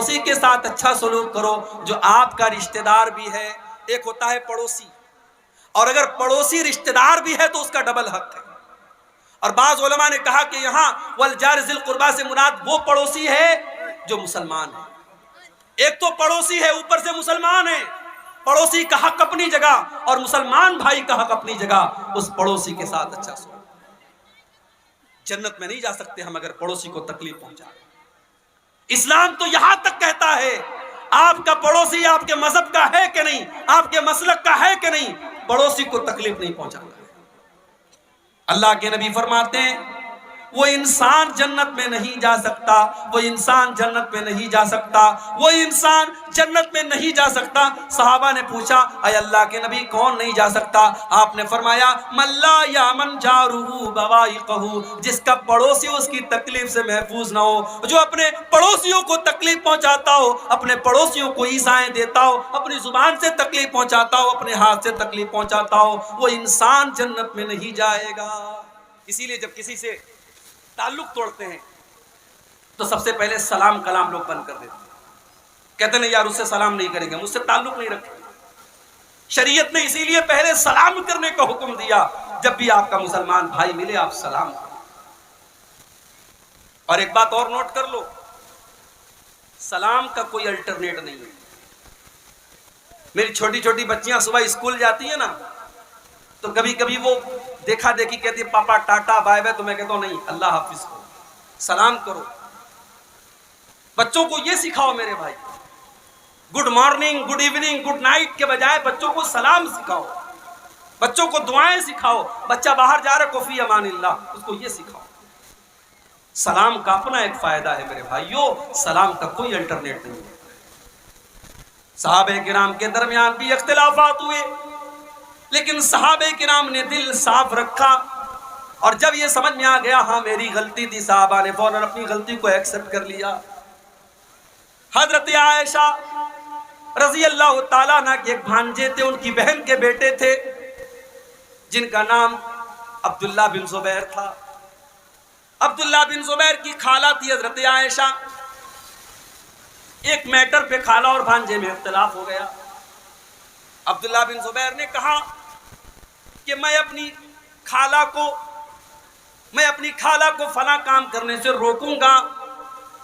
پڑوسی کے ساتھ اچھا سلوک کرو جو آپ کا رشتہ دار بھی ہے. ایک ہوتا ہے پڑوسی، اور اگر پڑوسی رشتہ دار بھی ہے تو اس کا ڈبل حق ہے. اور بعض علماء نے کہا کہ یہاں والجار ذی القربیٰ سے مراد وہ پڑوسی ہے جو مسلمان ہے. ایک تو پڑوسی ہے اوپر سے مسلمان ہے. پڑوسی کا حق اپنی جگہ اور مسلمان بھائی کا حق اپنی جگہ. اس پڑوسی کے ساتھ اچھا سلوک. جنت میں نہیں جا سکتے ہم اگر پڑوسی کو تکلیف پہنچائیں. اسلام تو یہاں تک کہتا ہے آپ کا پڑوسی آپ کے مذہب کا ہے کہ نہیں، آپ کے مسلک کا ہے کہ نہیں، پڑوسی کو تکلیف نہیں پہنچانا. اللہ کے نبی فرماتے ہیں وہ انسان جنت میں نہیں جا سکتا، وہ انسان جنت میں نہیں جا سکتا، وہ انسان جنت میں نہیں جا سکتا. صحابہ نے پوچھا اے اللہ کے نبی کون نہیں جا سکتا؟ آپ نے فرمایا من لا یامن جارہ بوائقہ، جس کا پڑوسی اس کی تکلیف سے محفوظ نہ ہو، جو اپنے پڑوسیوں کو تکلیف پہنچاتا ہو، اپنے پڑوسیوں کو ایذائیں دیتا ہو، اپنی زبان سے تکلیف پہنچاتا ہو، اپنے ہاتھ سے تکلیف پہنچاتا ہو، وہ انسان جنت میں نہیں جائے گا. اسی لیے جب کسی سے تعلق توڑتے ہیں تو سب سے پہلے سلام کلام لوگ بند کر دیتے ہیں. کہتے ہیں یار اس سے سلام نہیں کریں گے، مجھ سے تعلق نہیں رکھیں گے. شریعت نے اسی لیے پہلے سلام کرنے کا حکم دیا. جب بھی آپ کا مسلمان بھائی ملے آپ سلام کریں. اور ایک بات اور نوٹ کر لو، سلام کا کوئی الٹرنیٹ نہیں ہے. میری چھوٹی چھوٹی بچیاں صبح اسکول جاتی ہیں نا تو کبھی کبھی وہ دیکھا دیکھی کہتی ہے پاپا ٹاٹا بائے بائے، تو میں کہتا ہوں نہیں، اللہ حافظ کرو، سلام کرو. بچوں کو یہ سکھاؤ میرے بھائی، good morning good evening good night کے بجائے بچوں کو سلام سکھاؤ، بچوں کو دعائیں سکھاؤ. بچہ باہر جا رہا ہے فی امان اللہ، اس کو یہ سکھاؤ. سلام کا اپنا ایک فائدہ ہے میرے بھائیوں، سلام کا کوئی الٹرنیٹ نہیں ہے. صحابہ کرام کے درمیان بھی اختلافات ہوئے لیکن صحابہ کرام نے دل صاف رکھا، اور جب یہ سمجھ میں آ گیا ہاں میری غلطی تھی، صحابہ نے فوراً اپنی غلطی کو ایکسپٹ کر لیا. حضرت عائشہ رضی اللہ تعالیٰ عنہ کے ایک بھانجے تھے، ان کی بہن کے بیٹے تھے جن کا نام عبداللہ بن زبیر تھا. عبداللہ بن زبیر کی خالہ تھی حضرت عائشہ. ایک میٹر پہ خالہ اور بھانجے میں اختلاف ہو گیا. عبداللہ بن زبیر نے کہا کہ میں اپنی خالہ کو فلاں کام کرنے سے روکوں گا.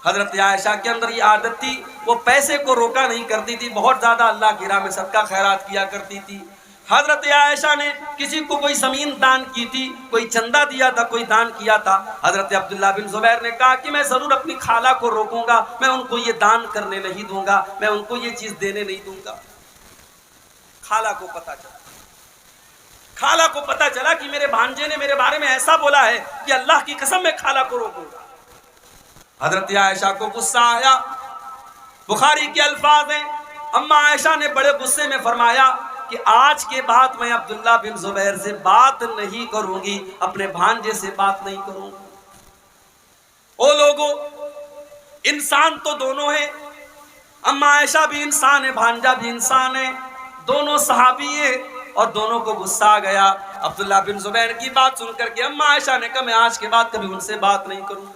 حضرت عائشہ کے اندر یہ عادت تھی، وہ پیسے کو روکا نہیں کرتی تھی، بہت زیادہ اللہ کی راہ میں صدقہ خیرات کیا کرتی تھی. حضرت عائشہ نے کسی کو کوئی زمین دان کی تھی، کوئی چندہ دیا تھا، کوئی دان کیا تھا. حضرت عبداللہ بن زبیر نے کہا کہ میں ضرور اپنی خالہ کو روکوں گا، میں ان کو یہ دان کرنے نہیں دوں گا، میں ان کو یہ چیز دینے نہیں دوں گا. خالہ کو پتا چلا کہ میرے بھانجے نے میرے بارے میں ایسا بولا ہے کہ اللہ کی قسم میں خالہ کو روکوں گا. حضرت عائشہ کو غصہ آیا. بخاری کے الفاظ ہیں اما عائشہ نے بڑے غصے میں فرمایا کہ آج کے بعد میں عبداللہ بن زبیر سے بات نہیں کروں گی، اپنے بھانجے سے بات نہیں کروں گی. او لوگو، انسان تو دونوں ہیں، اما عائشہ بھی انسان ہے، بھانجا بھی انسان ہے، دونوں صحابی ہیں، اور دونوں کو غصہ آ گیا. عبداللہ بن زبیر کی بات سن کر کے اما عائشہ نے کہا میں آج کے بعد کبھی ان سے بات نہیں کروں.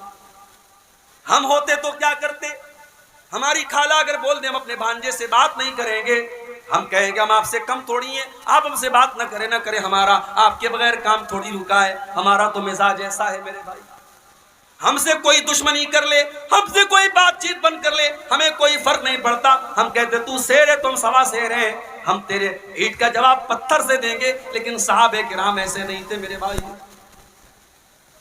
ہم ہوتے تو کیا کرتے؟ ہماری خالہ اگر بول دیں ہم اپنے بھانجے سے بات نہیں کریں گے، ہم کہیں گے ہم آپ سے کم تھوڑی ہیں، آپ ہم سے بات نہ کریں ہمارا آپ کے بغیر کام تھوڑی رکا ہے. ہمارا تو مزاج ایسا ہے میرے بھائی، ہم سے کوئی دشمنی کر لے، ہم سے کوئی بات چیت بند کر لے، ہمیں کوئی فرق نہیں پڑتا. ہم کہتے تو شیر ہے تم سوا شیر ہیں، ہم تیرے اینٹ کا جواب پتھر سے دیں گے. لیکن صحابہ کرام ایسے نہیں تھے میرے بھائی.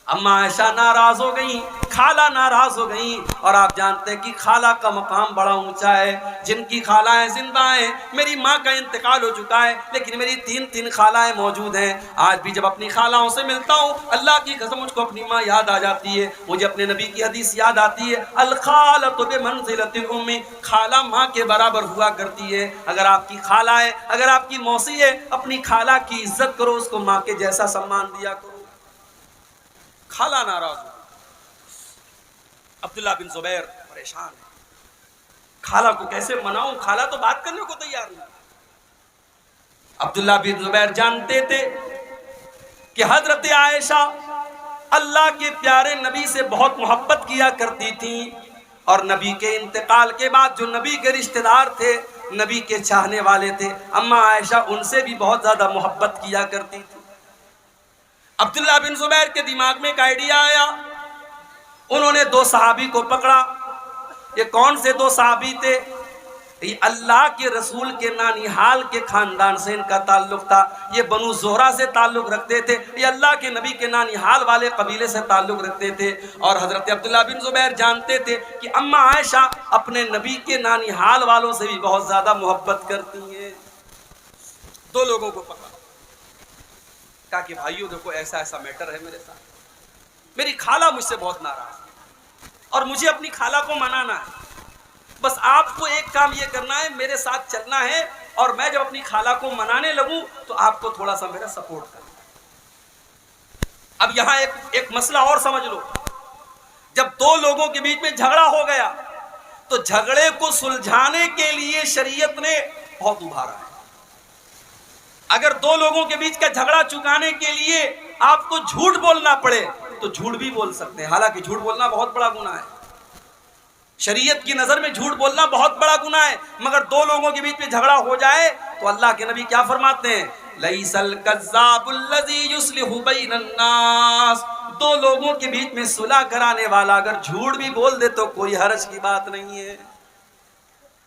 اما عائشہ ناراض ہو گئیں، خالہ ناراض ہو گئیں، اور آپ جانتے ہیں کہ خالہ کا مقام بڑا اونچا ہے. جن کی خالائیں زندہ ہیں، میری ماں کا انتقال ہو چکا ہے لیکن میری تین خالائیں موجود ہیں. آج بھی جب اپنی خالہوں سے ملتا ہوں اللہ کی قسم مجھ کو اپنی ماں یاد آ جاتی ہے، مجھے اپنے نبی کی حدیث یاد آتی ہے الخالۃ بمنزلۃ الام، خالہ ماں کے برابر ہوا کرتی ہے. اگر آپ کی خالہ ہے، اگر آپ کی موسی ہے، اپنی خالہ کی عزت کرو، اس کو ماں کے جیسا سمان دیا کرو. خالہ ناراض ہو، عبداللہ بن زبیر پریشان ہے، خالہ کو کیسے مناؤں، خالہ تو بات کرنے کو تیار نہیں. عبداللہ بن زبیر جانتے تھے کہ حضرت عائشہ اللہ کے پیارے نبی سے بہت محبت کیا کرتی تھی، اور نبی کے انتقال کے بعد جو نبی کے رشتہ دار تھے، نبی کے چاہنے والے تھے، اماں عائشہ ان سے بھی بہت زیادہ محبت کیا کرتی تھی۔ عبداللہ بن زبیر کے دماغ میں ایک آئیڈیا آیا، انہوں نے دو صحابی کو پکڑا۔ یہ کون سے دو صحابی تھے؟ یہ اللہ کے رسول کے نانیحال کے خاندان سے ان کا تعلق تھا، یہ بنو زہرہ سے تعلق رکھتے تھے، یہ اللہ کے نبی کے نانیحال والے قبیلے سے تعلق رکھتے تھے۔ اور حضرت عبداللہ بن زبیر جانتے تھے کہ اماں عائشہ اپنے نبی کے نانیحال والوں سے بھی بہت زیادہ محبت کرتی ہیں۔ دو لوگوں کو پکڑا، کہا کہ بھائیو دیکھو ایسا ایسا میٹر ہے میرے ساتھ، میری خالہ مجھ سے بہت ناراض ہے اور مجھے اپنی خالہ کو منانا ہے، بس آپ کو ایک کام یہ کرنا ہے، میرے ساتھ چلنا ہے، اور میں جب اپنی خالہ کو منانے لگوں تو آپ کو تھوڑا سا میرا سپورٹ کرنا ہے۔ اب یہاں ایک مسئلہ اور سمجھ لو، جب دو لوگوں کے بیچ میں جھگڑا ہو گیا تو جھگڑے کو سلجھانے کے لیے شریعت نے بہت ابھارا ہے۔ اگر دو لوگوں کے بیچ کا جھگڑا چکانے کے لیے آپ کو جھوٹ بولنا پڑے تو جھوٹ بھی بول سکتے ہیں، حالانکہ جھوٹ بولنا بہت بڑا گناہ ہے، شریعت کی نظر میں جھوٹ بولنا بہت بڑا گناہ ہے، مگر دو لوگوں کے بیچ میں جھگڑا ہو جائے تو اللہ کے نبی کیا فرماتے ہیں؟ لَيْسَ الْكَذَّابُ الَّذِي يُصْلِحُ بَيْنَ النَّاسِ، دو لوگوں کے بیچ میں صلح کرانے والا اگر جھوٹ بھی بول دے تو کوئی حرج کی بات نہیں ہے۔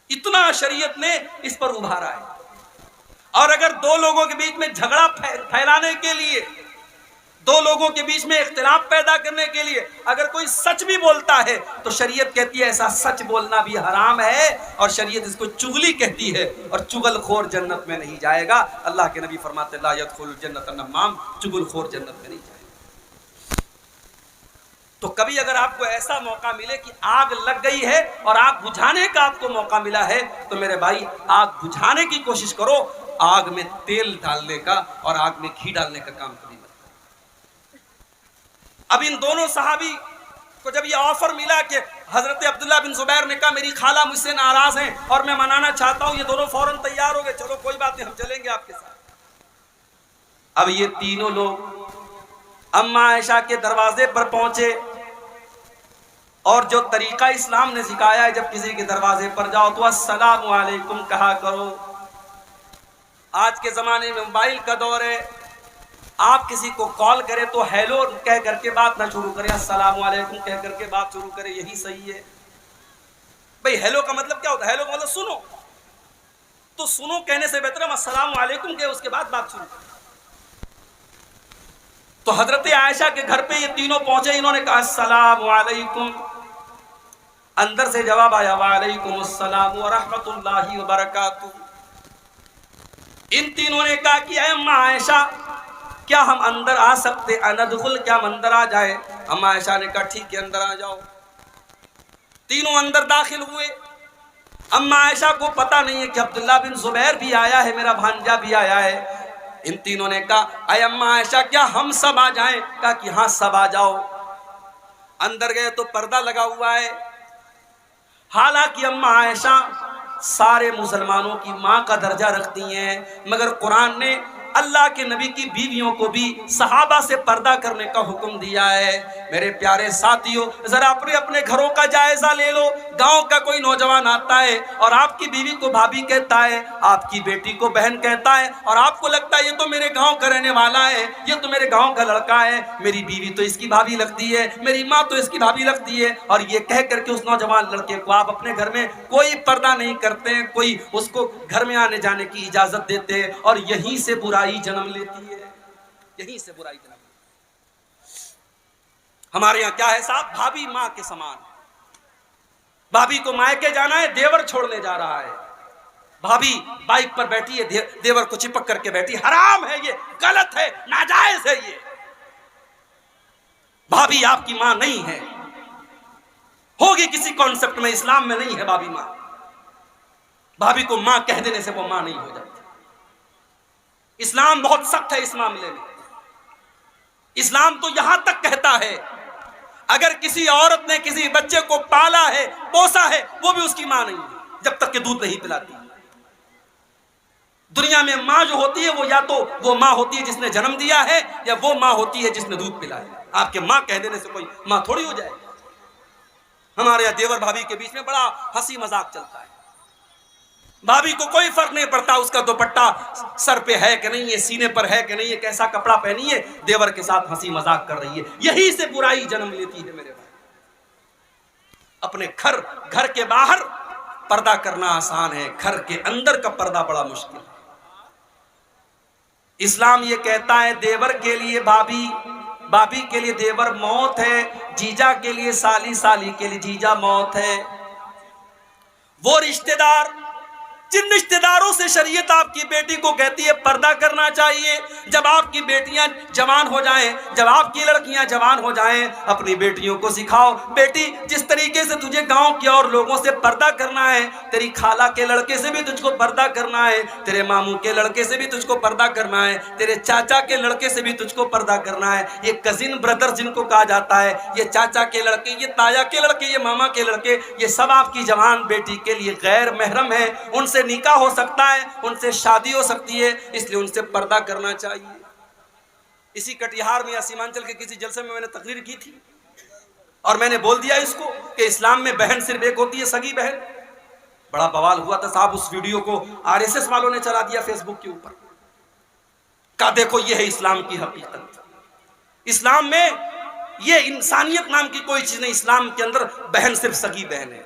اتنا شریعت نے اس پر ابھارا ہے۔ اور اگر دو لوگوں کے بیچ میں جھگڑا پھیلانے کے لیے، دو لوگوں کے بیچ میں اختلاف پیدا کرنے کے لیے اگر کوئی سچ بھی بولتا ہے تو شریعت کہتی ہے ایسا سچ بولنا بھی حرام ہے، اور شریعت اس کو چغلی کہتی ہے، اور چغل خور جنت میں نہیں جائے گا۔ اللہ کے نبی فرماتے لا يدخل الجنت النمام، چغل خور جنت میں نہیں جائے گا۔ تو کبھی اگر آپ کو ایسا موقع ملے کہ آگ لگ گئی ہے اور آگ بجھانے کا آپ کو موقع ملا ہے تو میرے بھائی آگ بجھانے کی کوشش کرو، آگ میں تیل ڈالنے کا اور آگ میں گھی ڈالنے کا کام کبھی مت۔ اب ان دونوں صحابی کو جب یہ آفر ملا کہ حضرت عبداللہ بن زبیر نے کہا میری خالہ مجھ سے ناراض ہیں اور میں منانا چاہتا ہوں، یہ دونوں فوراً تیار ہو گئے، چلو کوئی بات نہیں ہم چلیں گے آپ کے ساتھ۔ اب یہ تینوں لوگ اماں عائشہ کے دروازے پر پہنچے، اور جو طریقہ اسلام نے سکھایا ہے جب کسی کے دروازے پر جاؤ تو السلام علیکم کہا کرو۔ آج کے زمانے میں موبائل کا دور ہے، آپ کسی کو کال کرے تو ہیلو کہہ کر کے بات نہ شروع کریں، السلام علیکم کہہ کر کے بات شروع کریں، یہی صحیح ہے۔ بھئی ہیلو کا مطلب کیا ہوتا ہے؟ ہیلو کا مطلب سنو، تو سنو کہنے سے بہتر ہم السلام علیکم کہ اس کے بعد بات شروع کریں۔ تو حضرت عائشہ کے گھر پہ یہ تینوں پہنچے، انہوں نے کہا السلام علیکم، اندر سے جواب آیا وعلیکم السلام ورحمۃ اللہ وبرکاتہ۔ ان تینوں نے کہا کہ اے اماں عائشہ کیا ہم اندر آ سکتے؟ اندخل، کیا ہم اندر آ جائے؟ اماں عائشہ نے کہا ٹھیک ہے اندر آ جاؤ۔ تینوں اندر داخل ہوئے۔ اماں عائشہ کو پتہ نہیں ہے کہ عبداللہ بن زبیر بھی آیا ہے، میرا بھانجا بھی آیا ہے۔ ان تینوں نے کہا اے اماں عائشہ کیا ہم سب آ جائیں؟ کہا کہ ہاں سب آ جاؤ۔ اندر گئے تو پردہ لگا ہوا ہے، حالانکہ اماں عائشہ سارے مسلمانوں کی ماں کا درجہ رکھتی ہیں، مگر قرآن نے اللہ کے نبی کی بیویوں کو بھی صحابہ سے پردہ کرنے کا حکم دیا ہے۔ میرے پیارے ساتھیوں ذرا اپنے گھروں کا جائزہ لے لو، گاؤں کا کوئی نوجوان آتا ہے اور آپ کی بیوی کو بھابھی کہتا ہے، آپ کی بیٹی کو بہن کہتا ہے، اور آپ کو لگتا ہے یہ تو میرے گاؤں کا رہنے والا ہے، یہ تو میرے گاؤں کا لڑکا ہے، میری بیوی تو اس کی بھابھی لگتی ہے، میری ماں تو اس کی بھابھی لگتی ہے، اور یہ کہہ کر کے اس نوجوان لڑکے کو آپ اپنے گھر میں کوئی پردہ نہیں کرتے ہیں، کوئی اس کو گھر میں آنے جانے کی اجازت دیتے ہیں، اور یہیں سے برائی جنم لیتی ہے، یہیں سے برائی جنم لیتی ہے۔ ہمارے یہاں کیا ہے صاحب؟ بھابھی ماں کے سامان، بھابھی کو مائکے جانا ہے، دیور چھوڑنے جا رہا ہے، بھابھی بائک پر بیٹھی ہے، دیور کو چپک کر کے بیٹھی، حرام ہے، یہ غلط ہے، ناجائز ہے، یہ بھابھی آپ کی ماں نہیں ہے، ہوگی کسی کانسیپٹ میں، اسلام میں نہیں ہے بھابھی ماں۔ بھابھی کو ماں کہہ دینے سے وہ ماں نہیں ہو جاتی۔ اسلام بہت سخت ہے اس معاملے میں۔ اسلام تو یہاں تک کہتا ہے اگر کسی عورت نے کسی بچے کو پالا ہے، پوسا ہے، وہ بھی اس کی ماں نہیں ہے جب تک کہ دودھ نہیں پلاتی۔ دنیا میں ماں جو ہوتی ہے وہ یا تو وہ ماں ہوتی ہے جس نے جنم دیا ہے، یا وہ ماں ہوتی ہے جس نے دودھ پلایا ہے۔ آپ کے ماں کہہ دینے سے کوئی ماں تھوڑی ہو جائے گی۔ ہمارے یہاں دیور بھابھی کے بیچ میں بڑا ہنسی مذاق چلتا ہے. بھابھی کو کوئی فرق نہیں پڑتا اس کا دوپٹہ سر پہ ہے کہ نہیں ہے, سینے پر ہے کہ نہیں ہے, کیسا کپڑا پہنی ہے, دیور کے ساتھ ہنسی مذاق کر رہی ہے. یہی سے برائی جنم لیتی ہے میرے بھائی. اپنے گھر کے باہر پردہ کرنا آسان ہے, گھر کے اندر کا پردہ بڑا مشکل ہے. اسلام یہ کہتا ہے دیور کے لیے بھابھی, بھابھی کے لیے دیور موت ہے, جیجا کے لیے سالی, سالی کے لیے جیجا موت ہے. وہ رشتہ دار جن رشتہ داروں سے شریعت آپ کی بیٹی کو کہتی ہے پردہ کرنا چاہیے, جب آپ کی بیٹیاں جوان ہو جائیں, جب آپ کی لڑکیاں جوان ہو جائیں, اپنی بیٹیوں کو سکھاؤ, بیٹی جس طریقے سے تجھے گاؤں کے اور لوگوں سے پردہ کرنا ہے, تیری خالہ کے لڑکے سے بھی تجھ کو پردہ کرنا ہے, تیرے ماموں کے لڑکے سے بھی تجھ کو پردہ کرنا ہے, تیرے چاچا کے لڑکے سے بھی تجھ کو پردہ کرنا ہے. یہ کزن بردر جن کو کہا جاتا ہے, یہ چاچا کے لڑکے, یہ تایا کے لڑکے, یہ ماما کے لڑکے, یہ سب آپ کی جوان بیٹی کے لیے غیر محرم ہیں. ان سے نکاح ہو سکتا ہے, ان سے شادی ہو سکتی ہے, اس لیے ان سے پردہ کرنا چاہیے. اسی کٹیہار میں یا سیمانچل کے کسی جلسے میں نے تقریر کی تھی اور میں نے بول دیا اس کو کہ اسلام میں بہن صرف ایک ہوتی ہے, سگی بہن. بڑا بوال ہوا تھا صاحب, اس ویڈیو کو RSS والوں نے چلا دیا فیس بک کے اوپر. کہا دیکھو یہ ہے اسلام کی حقیقت. اسلام میں یہ انسانیت نام کی کوئی چیز نہیں, اسلام کے اندر بہن صرف سگی بہن ہے.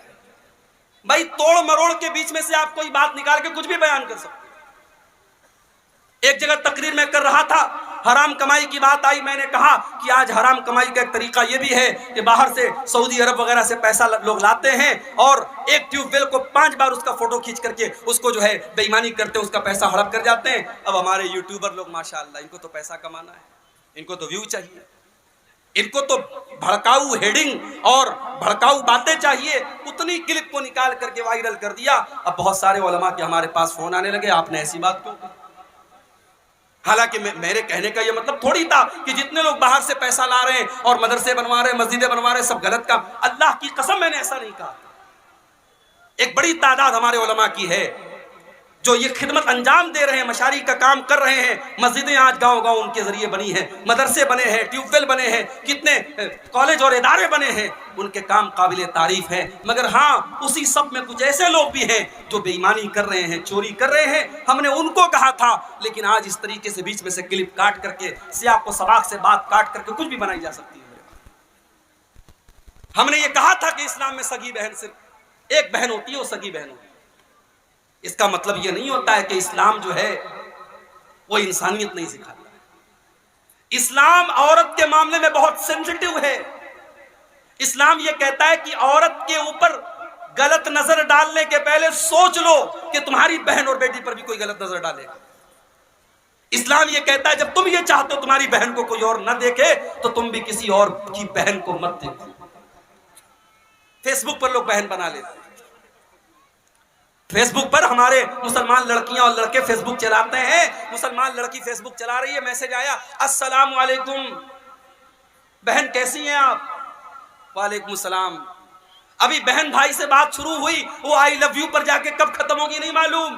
بھائی توڑ مروڑ کے بیچ میں سے آپ کوئی بات نکال کے کچھ بھی بیان کر سکتے. ایک جگہ تقریر میں کر رہا تھا, حرام کمائی کی بات آئی, میں نے کہا کہ آج حرام کمائی کا ایک طریقہ یہ بھی ہے کہ باہر سے سعودی عرب وغیرہ سے پیسہ لوگ لاتے ہیں اور ایک ٹیوب ویل کو 5 بار اس کا فوٹو کھینچ کر کے اس کو جو ہے بے ایمانی کرتے ہیں, اس کا پیسہ ہڑپ کر جاتے ہیں. اب ہمارے یوٹیوبر لوگ ماشاءاللہ, ان کو تو پیسہ کمانا ہے, ان کو تو ویو چاہیے, ان کو تو بھڑکاؤ ہیڈنگ اور بھڑکاؤ باتیں چاہیے. اتنی کلپ کو نکال کر کے وائرل کر دیا. اب بہت سارے علماء کے ہمارے پاس فون آنے لگے, آپ نے ایسی بات کیوں کی؟ حالانکہ میرے کہنے کا یہ مطلب تھوڑی تھا کہ جتنے لوگ باہر سے پیسہ لا رہے ہیں اور مدرسے بنوا رہے ہیں, مسجدیں بنوا رہے ہیں, سب غلط کام. اللہ کی قسم میں نے ایسا نہیں کہا. ایک بڑی تعداد ہمارے علماء کی ہے جو یہ خدمت انجام دے رہے ہیں, مشاری کا کام کر رہے ہیں. مسجدیں آج گاؤں گاؤں ان کے ذریعے بنی ہیں, مدرسے بنے ہیں, ٹیوب ویل بنے ہیں, کتنے کالج اور ادارے بنے ہیں. ان کے کام قابل تعریف ہیں. مگر ہاں, اسی سب میں کچھ ایسے لوگ بھی ہیں جو بے ایمانی کر رہے ہیں, چوری کر رہے ہیں. ہم نے ان کو کہا تھا, لیکن آج اس طریقے سے بیچ میں سے کلپ کاٹ کر کے, سیاق و سباق سے بات کاٹ کر کے کچھ بھی بنائی جا سکتی ہے. ہم نے یہ کہا تھا کہ اسلام میں سگی بہن صرف ایک بہن ہوتی ہے, وہ سگی بہن ہوتی ہے. اس کا مطلب یہ نہیں ہوتا ہے کہ اسلام جو ہے وہ انسانیت نہیں سکھاتا. اسلام عورت کے معاملے میں بہت سینسٹیو ہے. اسلام یہ کہتا ہے کہ عورت کے اوپر غلط نظر ڈالنے کے پہلے سوچ لو کہ تمہاری بہن اور بیٹی پر بھی کوئی غلط نظر ڈالے گا. اسلام یہ کہتا ہے جب تم یہ چاہتے ہو تمہاری بہن کو کوئی اور نہ دیکھے تو تم بھی کسی اور کی بہن کو مت دیکھو. فیس بک پر لوگ بہن بنا لیتے ہیں. فیس بک پر ہمارے مسلمان لڑکیاں اور لڑکے فیس بک چلاتے ہیں. مسلمان لڑکی فیس بک چلا رہی ہے, میسج آیا, السلام علیکم بہن کیسی ہیں آپ؟ وعلیکم السلام. ابھی بہن بھائی سے بات شروع ہوئی, وہ آئی لو یو پر جا کے کب ختم ہوگی نہیں معلوم.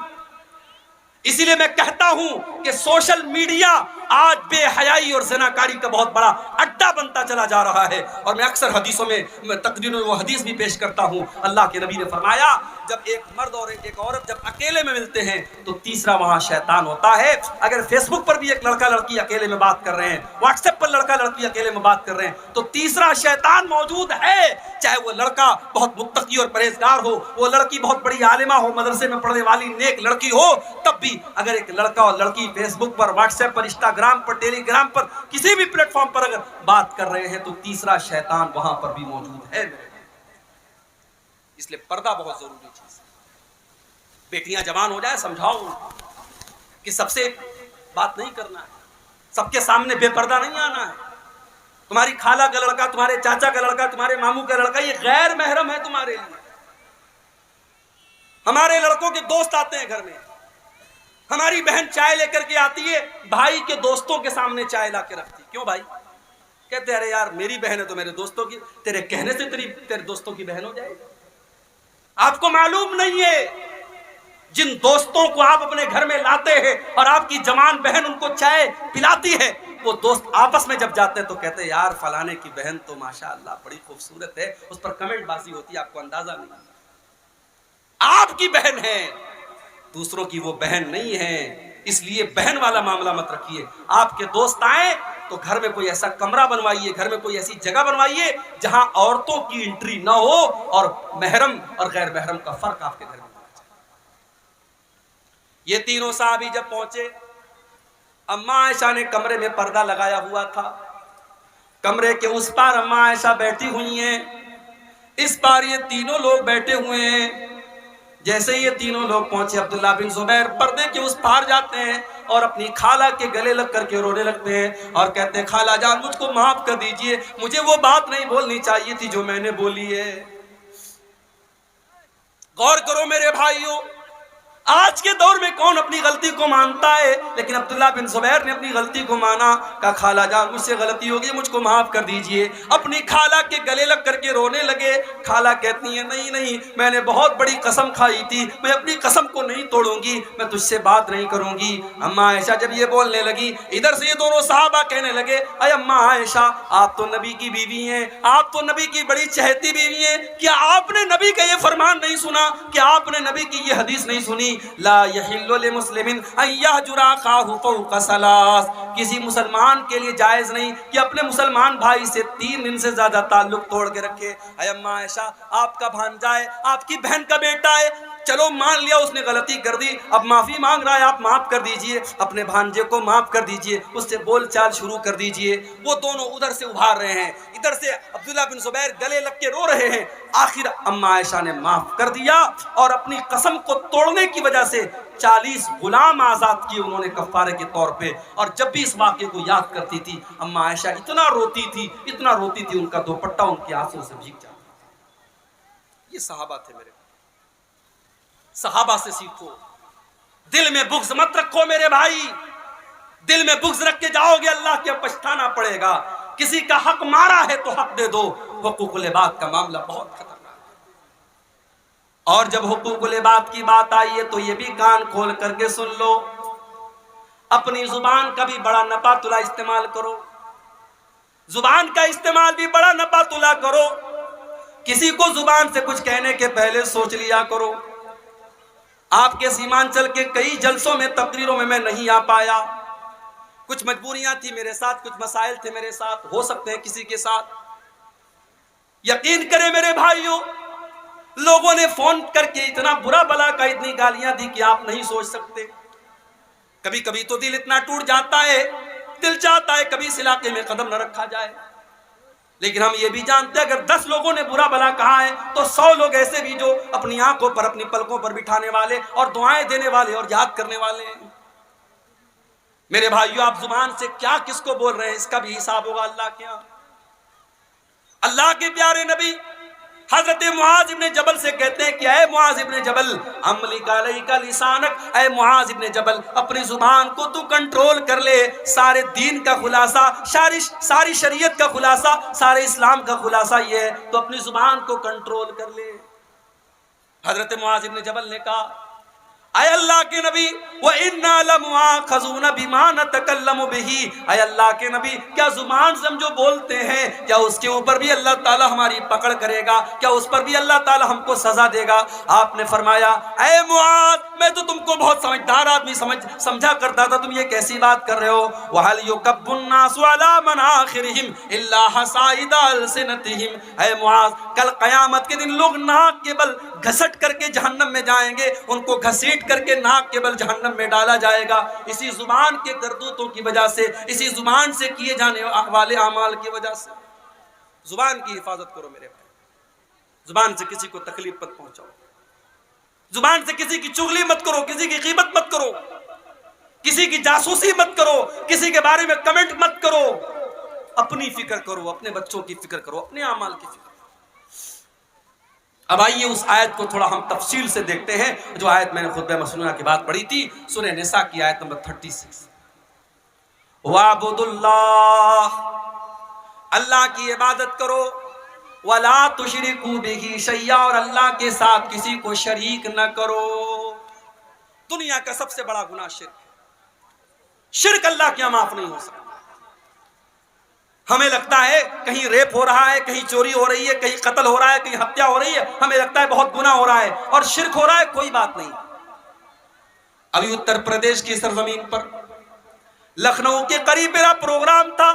اسی لیے میں کہتا ہوں کہ سوشل میڈیا آج بے حیائی اور زناکاری کا بہت بڑا اڈا بنتا چلا جا رہا ہے. اور میں اکثر حدیثوں میں تقریروں وہ حدیث بھی پیش کرتا ہوں. اللہ کے نبی نے فرمایا جب ایک مرد اور ایک عورت جب اکیلے میں ملتے ہیں تو تیسرا وہاں شیطان ہوتا ہے. اگر فیس بک پر بھی ایک لڑکا لڑکی اکیلے میں بات کر رہے ہیں, واٹس ایپ پر لڑکا لڑکی اکیلے میں بات کر رہے ہیں, تو تیسرا شیطان موجود ہے. چاہے وہ لڑکا بہت متقی اور پرہیزگار ہو, وہ لڑکی بہت بڑی عالمہ ہو, مدرسے میں پڑھنے والی نیک لڑکی ہو, تب بھی اگر ایک لڑکا اور لڑکی فیس بک پر, واٹس ایپ پر, انسٹاگرام پر, ٹیلی گرام پر, کسی بھی پلیٹ فارم پر اگر بات کر رہے ہیں تو تیسرا شیطان وہاں پر بھی موجود ہے. اس لیے پردہ بہت ضروری چیز ہے. بیٹیاں جوان ہو جائے سمجھاؤ کہ سب سے بات نہیں کرنا ہے, سب کے سامنے بے پردہ نہیں آنا ہے. تمہاری خالہ کا لڑکا, تمہارے چاچا کا لڑکا, تمہارے ماموں کا لڑکا, یہ غیر محرم ہے تمہارے لیے. ہمارے لڑکوں کے دوست آتے ہیں گھر میں, ہماری بہن چائے لے کر کے آتی ہے, بھائی کے دوستوں کے سامنے چائے لا کے رکھتی. کیوں بھائی؟ کہتے ارے یار میری بہن ہے تو میرے دوستوں کی, تیرے کہنے سے تیرے دوستوں کی بہن ہو جائے گی. آپ کو معلوم نہیں ہے جن دوستوں کو آپ اپنے گھر میں لاتے ہیں اور آپ کی جوان بہن ان کو چائے پلاتی ہے, وہ دوست آپس میں جب جاتے ہیں تو کہتے ہیں یار فلانے کی بہن تو ماشاءاللہ بڑی خوبصورت ہے، اس پر کمنٹ بازی ہوتی ہے، آپ کو اندازہ نہیں، آپ کی بہن ہے، دوسروں کی وہ بہن نہیں ہے۔ اس لیے بہن والا معاملہ مت رکھیے۔ آپ کے دوست آئیں تو گھر میں کوئی ایسا کمرہ بنوائیے، گھر میں کوئی ایسی جگہ بنوائیے جہاں عورتوں کی انٹری نہ ہو اور محرم اور غیر محرم کا فرق آپ کے گھر میں ہونا چاہیے۔ یہ تینوں صحابی جب پہنچے، اماں عائشہ نے کمرے میں پردہ لگایا ہوا تھا، کمرے کے اس پار اماں عائشہ بیٹھی ہوئی ہیں، اس پار یہ تینوں لوگ بیٹھے ہوئے ہیں۔ جیسے یہ تینوں لوگ پہنچے، عبداللہ بن زبیر پردے کے اس پار جاتے ہیں اور اپنی خالہ کے گلے لگ کر کے رونے لگتے ہیں اور کہتے ہیں خالہ جان مجھ کو معاف کر دیجئے، مجھے وہ بات نہیں بولنی چاہیے تھی جو میں نے بولی ہے۔ غور کرو میرے بھائیوں، آج کے دور میں کون اپنی غلطی کو مانتا ہے؟ لیکن عبداللہ بن زبیر نے اپنی غلطی کو مانا، کہا خالہ جان مجھ سے غلطی ہوگی، مجھ کو معاف کر دیجئے۔ اپنی خالہ کے گلے لگ کر کے رونے لگے۔ خالہ کہتی ہیں نہیں میں نے بہت بڑی قسم کھائی تھی، میں اپنی قسم کو نہیں توڑوں گی، میں تجھ سے بات نہیں کروں گی۔ اماں عائشہ جب یہ بولنے لگی، ادھر سے یہ دونوں صحابہ کہنے لگے اے اماں عائشہ آپ تو نبی کی بیوی ہیں، آپ تو نبی کی بڑی چہتی بیوی ہیں، کیا آپ نے نبی کا یہ فرمان نہیں سنا؟ کیا آپ نے نبی کی یہ حدیث نہیں سنی؟ لا یحل لمسلم ان یہجر اخاہ فوق ثلاث، کسی مسلمان کے لیے جائز نہیں کہ اپنے مسلمان بھائی سے 3 دن سے زیادہ تعلق توڑ کے رکھے۔ اے اماں عائشہ آپ کا بھانجا ہے، آپ کی بہن کا بیٹا ہے، چلو مان لیا اس نے غلطی کر دی، اب معافی مانگ رہا ہے، آپ معاف کر دیجئے، اپنے بھانجے کو معاف کر دیجئے، اس سے بول چال شروع کر دیجئے۔ وہ دونوں ادھر سے ابھار رہے ہیں، ادھر سے عبداللہ بن زبیر گلے لگ کے رو رہے ہیں۔ آخر اماں عائشہ نے معاف کر دیا اور اپنی قسم کو توڑنے کی وجہ سے 40 غلام آزاد کیے انہوں نے کفارے کے طور پہ۔ اور جب بھی اس واقعے کو یاد کرتی تھی اماں عائشہ اتنا روتی تھی ان کا دوپٹہ ان کے آنسوں سے بھیگ جاتا۔ یہ صحابہ تھے میرے، صحابہ سے سیکھو۔ دل میں بغض مت رکھو میرے بھائی، دل میں بغض رکھ کے جاؤ گے اللہ کے پچھتانا پڑے گا۔ کسی کا حق مارا ہے تو حق دے دو، حقوق العباد کا معاملہ بہت خطرناک ہے۔ اور جب حقوق العباد کی بات آئی ہے تو یہ بھی کان کھول کر کے سن لو، اپنی زبان کا بھی بڑا نپا تلا استعمال کرو، زبان کا استعمال بھی بڑا نپا تلا کرو۔ کسی کو زبان سے کچھ کہنے کے پہلے سوچ لیا کرو۔ آپ کے سیمانچل کے کئی جلسوں میں تقریروں میں نہیں آ پایا، کچھ مجبوریاں تھی میرے ساتھ، کچھ مسائل تھے میرے ساتھ، ہو سکتے ہیں کسی کے ساتھ۔ یقین کریں میرے بھائیوں، لوگوں نے فون کر کے اتنا برا بلا کا اتنی گالیاں دی کہ آپ نہیں سوچ سکتے۔ کبھی کبھی تو دل اتنا ٹوٹ جاتا ہے، دل چاہتا ہے کبھی اس علاقے میں قدم نہ رکھا جائے، لیکن ہم یہ بھی جانتے ہیں اگر 10 لوگوں نے برا بلا کہا ہے تو 100 لوگ ایسے بھی جو اپنی آنکھوں پر اپنی پلکوں پر بٹھانے والے اور دعائیں دینے والے اور یاد کرنے والے ہیں۔ میرے بھائیو آپ زبان سے کیا کس کو بول رہے ہیں اس کا بھی حساب ہوگا اللہ کے ہاں۔ اللہ کے پیارے نبی حضرت معاذ ابن جبل سے کہتے ہیں کہ اے معاذ ابن جبل املک علیک لسانک، اے معاذ ابن جبل اپنی زبان کو تو کنٹرول کر لے، سارے دین کا خلاصہ، ساری شریعت کا خلاصہ، سارے اسلام کا خلاصہ یہ ہے تو اپنی زبان کو کنٹرول کر لے۔ حضرت معاذ ابن جبل نے کہا اے اللہ کے نبی وَإِنَّا لَمُؤَاخَذُونَ بِمَا نَتَكَلَّمُ بِهِ، اے اللہ کے نبی کیا زبان سے ہم جو بولتے ہیں کیا اس کے اوپر بھی اللہ تعالی ہماری پکڑ کرے گا؟ کیا اس پر بھی اللہ تعالی ہم کو سزا دے گا؟ آپ نے فرمایا اے معاذ میں تو تم کو بہت سمجھدار آدمی سمجھا کرتا تھا، تم یہ کیسی بات کر رہے ہو؟ وَهَلْ يُكَبُّ النَّاسُ عَلَى مَنَاخِرِهِمْ إِلَّا حَصَائِدَ أَلْسِنَتِهِمْ، اے معاذ کل قیامت کے دن لوگ ناک کے بل گھسٹ کر کے جہنم میں جائیں گے، ان کو گھسیٹ کر کے ناک کے بل جہنم میں ڈالا جائے گا، اسی زبان کے کرتوتوں کی وجہ سے، اسی زبان سے کیے جانے والے اعمال کی وجہ سے۔ زبان کی حفاظت کرو میرے بھائی، زبان سے کسی کو تکلیف مت پہنچاؤ، زبان سے کسی کی چغلی مت کرو، کسی کی غیبت مت کرو، کسی کی جاسوسی مت کرو، کسی کے بارے میں کمنٹ مت کرو، اپنی فکر کرو، اپنے بچوں کی فکر کرو، اپنے اعمال کی فکر کرو۔ اب آئیے اس آیت کو تھوڑا ہم تفصیل سے دیکھتے ہیں، جو آیت میں نے خطبہ مسنونہ کی بات پڑھی تھی، سورہ نساء کی آیت نمبر 36۔ وَاعْبُدُوا اللَّهَ، اللہ کی عبادت کرو، وَلَا تُشْرِكُوا بِهِ شَيْئًا، اور اللہ کے ساتھ کسی کو شریک نہ کرو۔ دنیا کا سب سے بڑا گناہ شرک ہے، شرک اللہ کے یہاں معاف نہیں ہو سکتا۔ ہمیں لگتا ہے کہیں ریپ ہو رہا ہے، کہیں چوری ہو رہی ہے، کہیں قتل ہو رہا ہے، کہیں ہتیا ہو رہی ہے، ہمیں لگتا ہے بہت گناہ ہو رہا ہے اور شرک ہو رہا ہے. کوئی بات نہیں. ابھی اتر پردیش کی سرزمین پر لکھنؤ کے قریب میرا پروگرام تھا.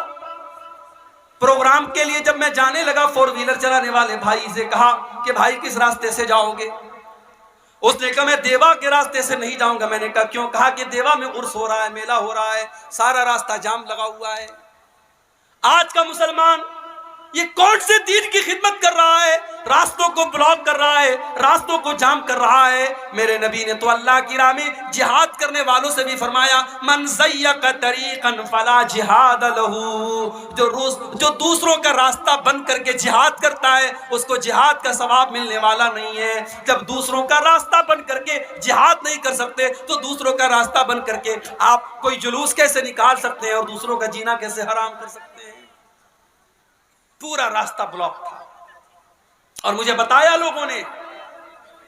پروگرام کے لیے جب میں جانے لگا، 4 ویلر چلانے والے بھائی سے کہا کہ بھائی کس راستے سے جاؤ گے؟ اس نے کہا میں دیوا کے راستے سے نہیں جاؤں گا. میں نے کہا کیوں؟ کہا کہ دیوا میں عرس ہو رہا ہے، میلہ ہو رہا ہے، سارا راستہ جام لگا ہوا ہے. آج کا مسلمان یہ کون سے دین کی خدمت کر رہا ہے؟ راستوں کو بلاک کر رہا ہے، راستوں کو جام کر رہا ہے. میرے نبی نے تو اللہ کی راہ میں جہاد کرنے والوں سے بھی فرمایا من زیق طریقا فلا جہاد لہ، جو دوسروں کا راستہ بند کر کے جہاد کرتا ہے اس کو جہاد کا ثواب ملنے والا نہیں ہے. جب دوسروں کا راستہ بند کر کے جہاد نہیں کر سکتے تو دوسروں کا راستہ بند کر کے آپ کوئی جلوس کیسے نکال سکتے ہیں اور دوسروں کا جینا کیسے حرام کر سکتے ہیں؟ پورا راستہ بلاک تھا. اور مجھے بتایا لوگوں نے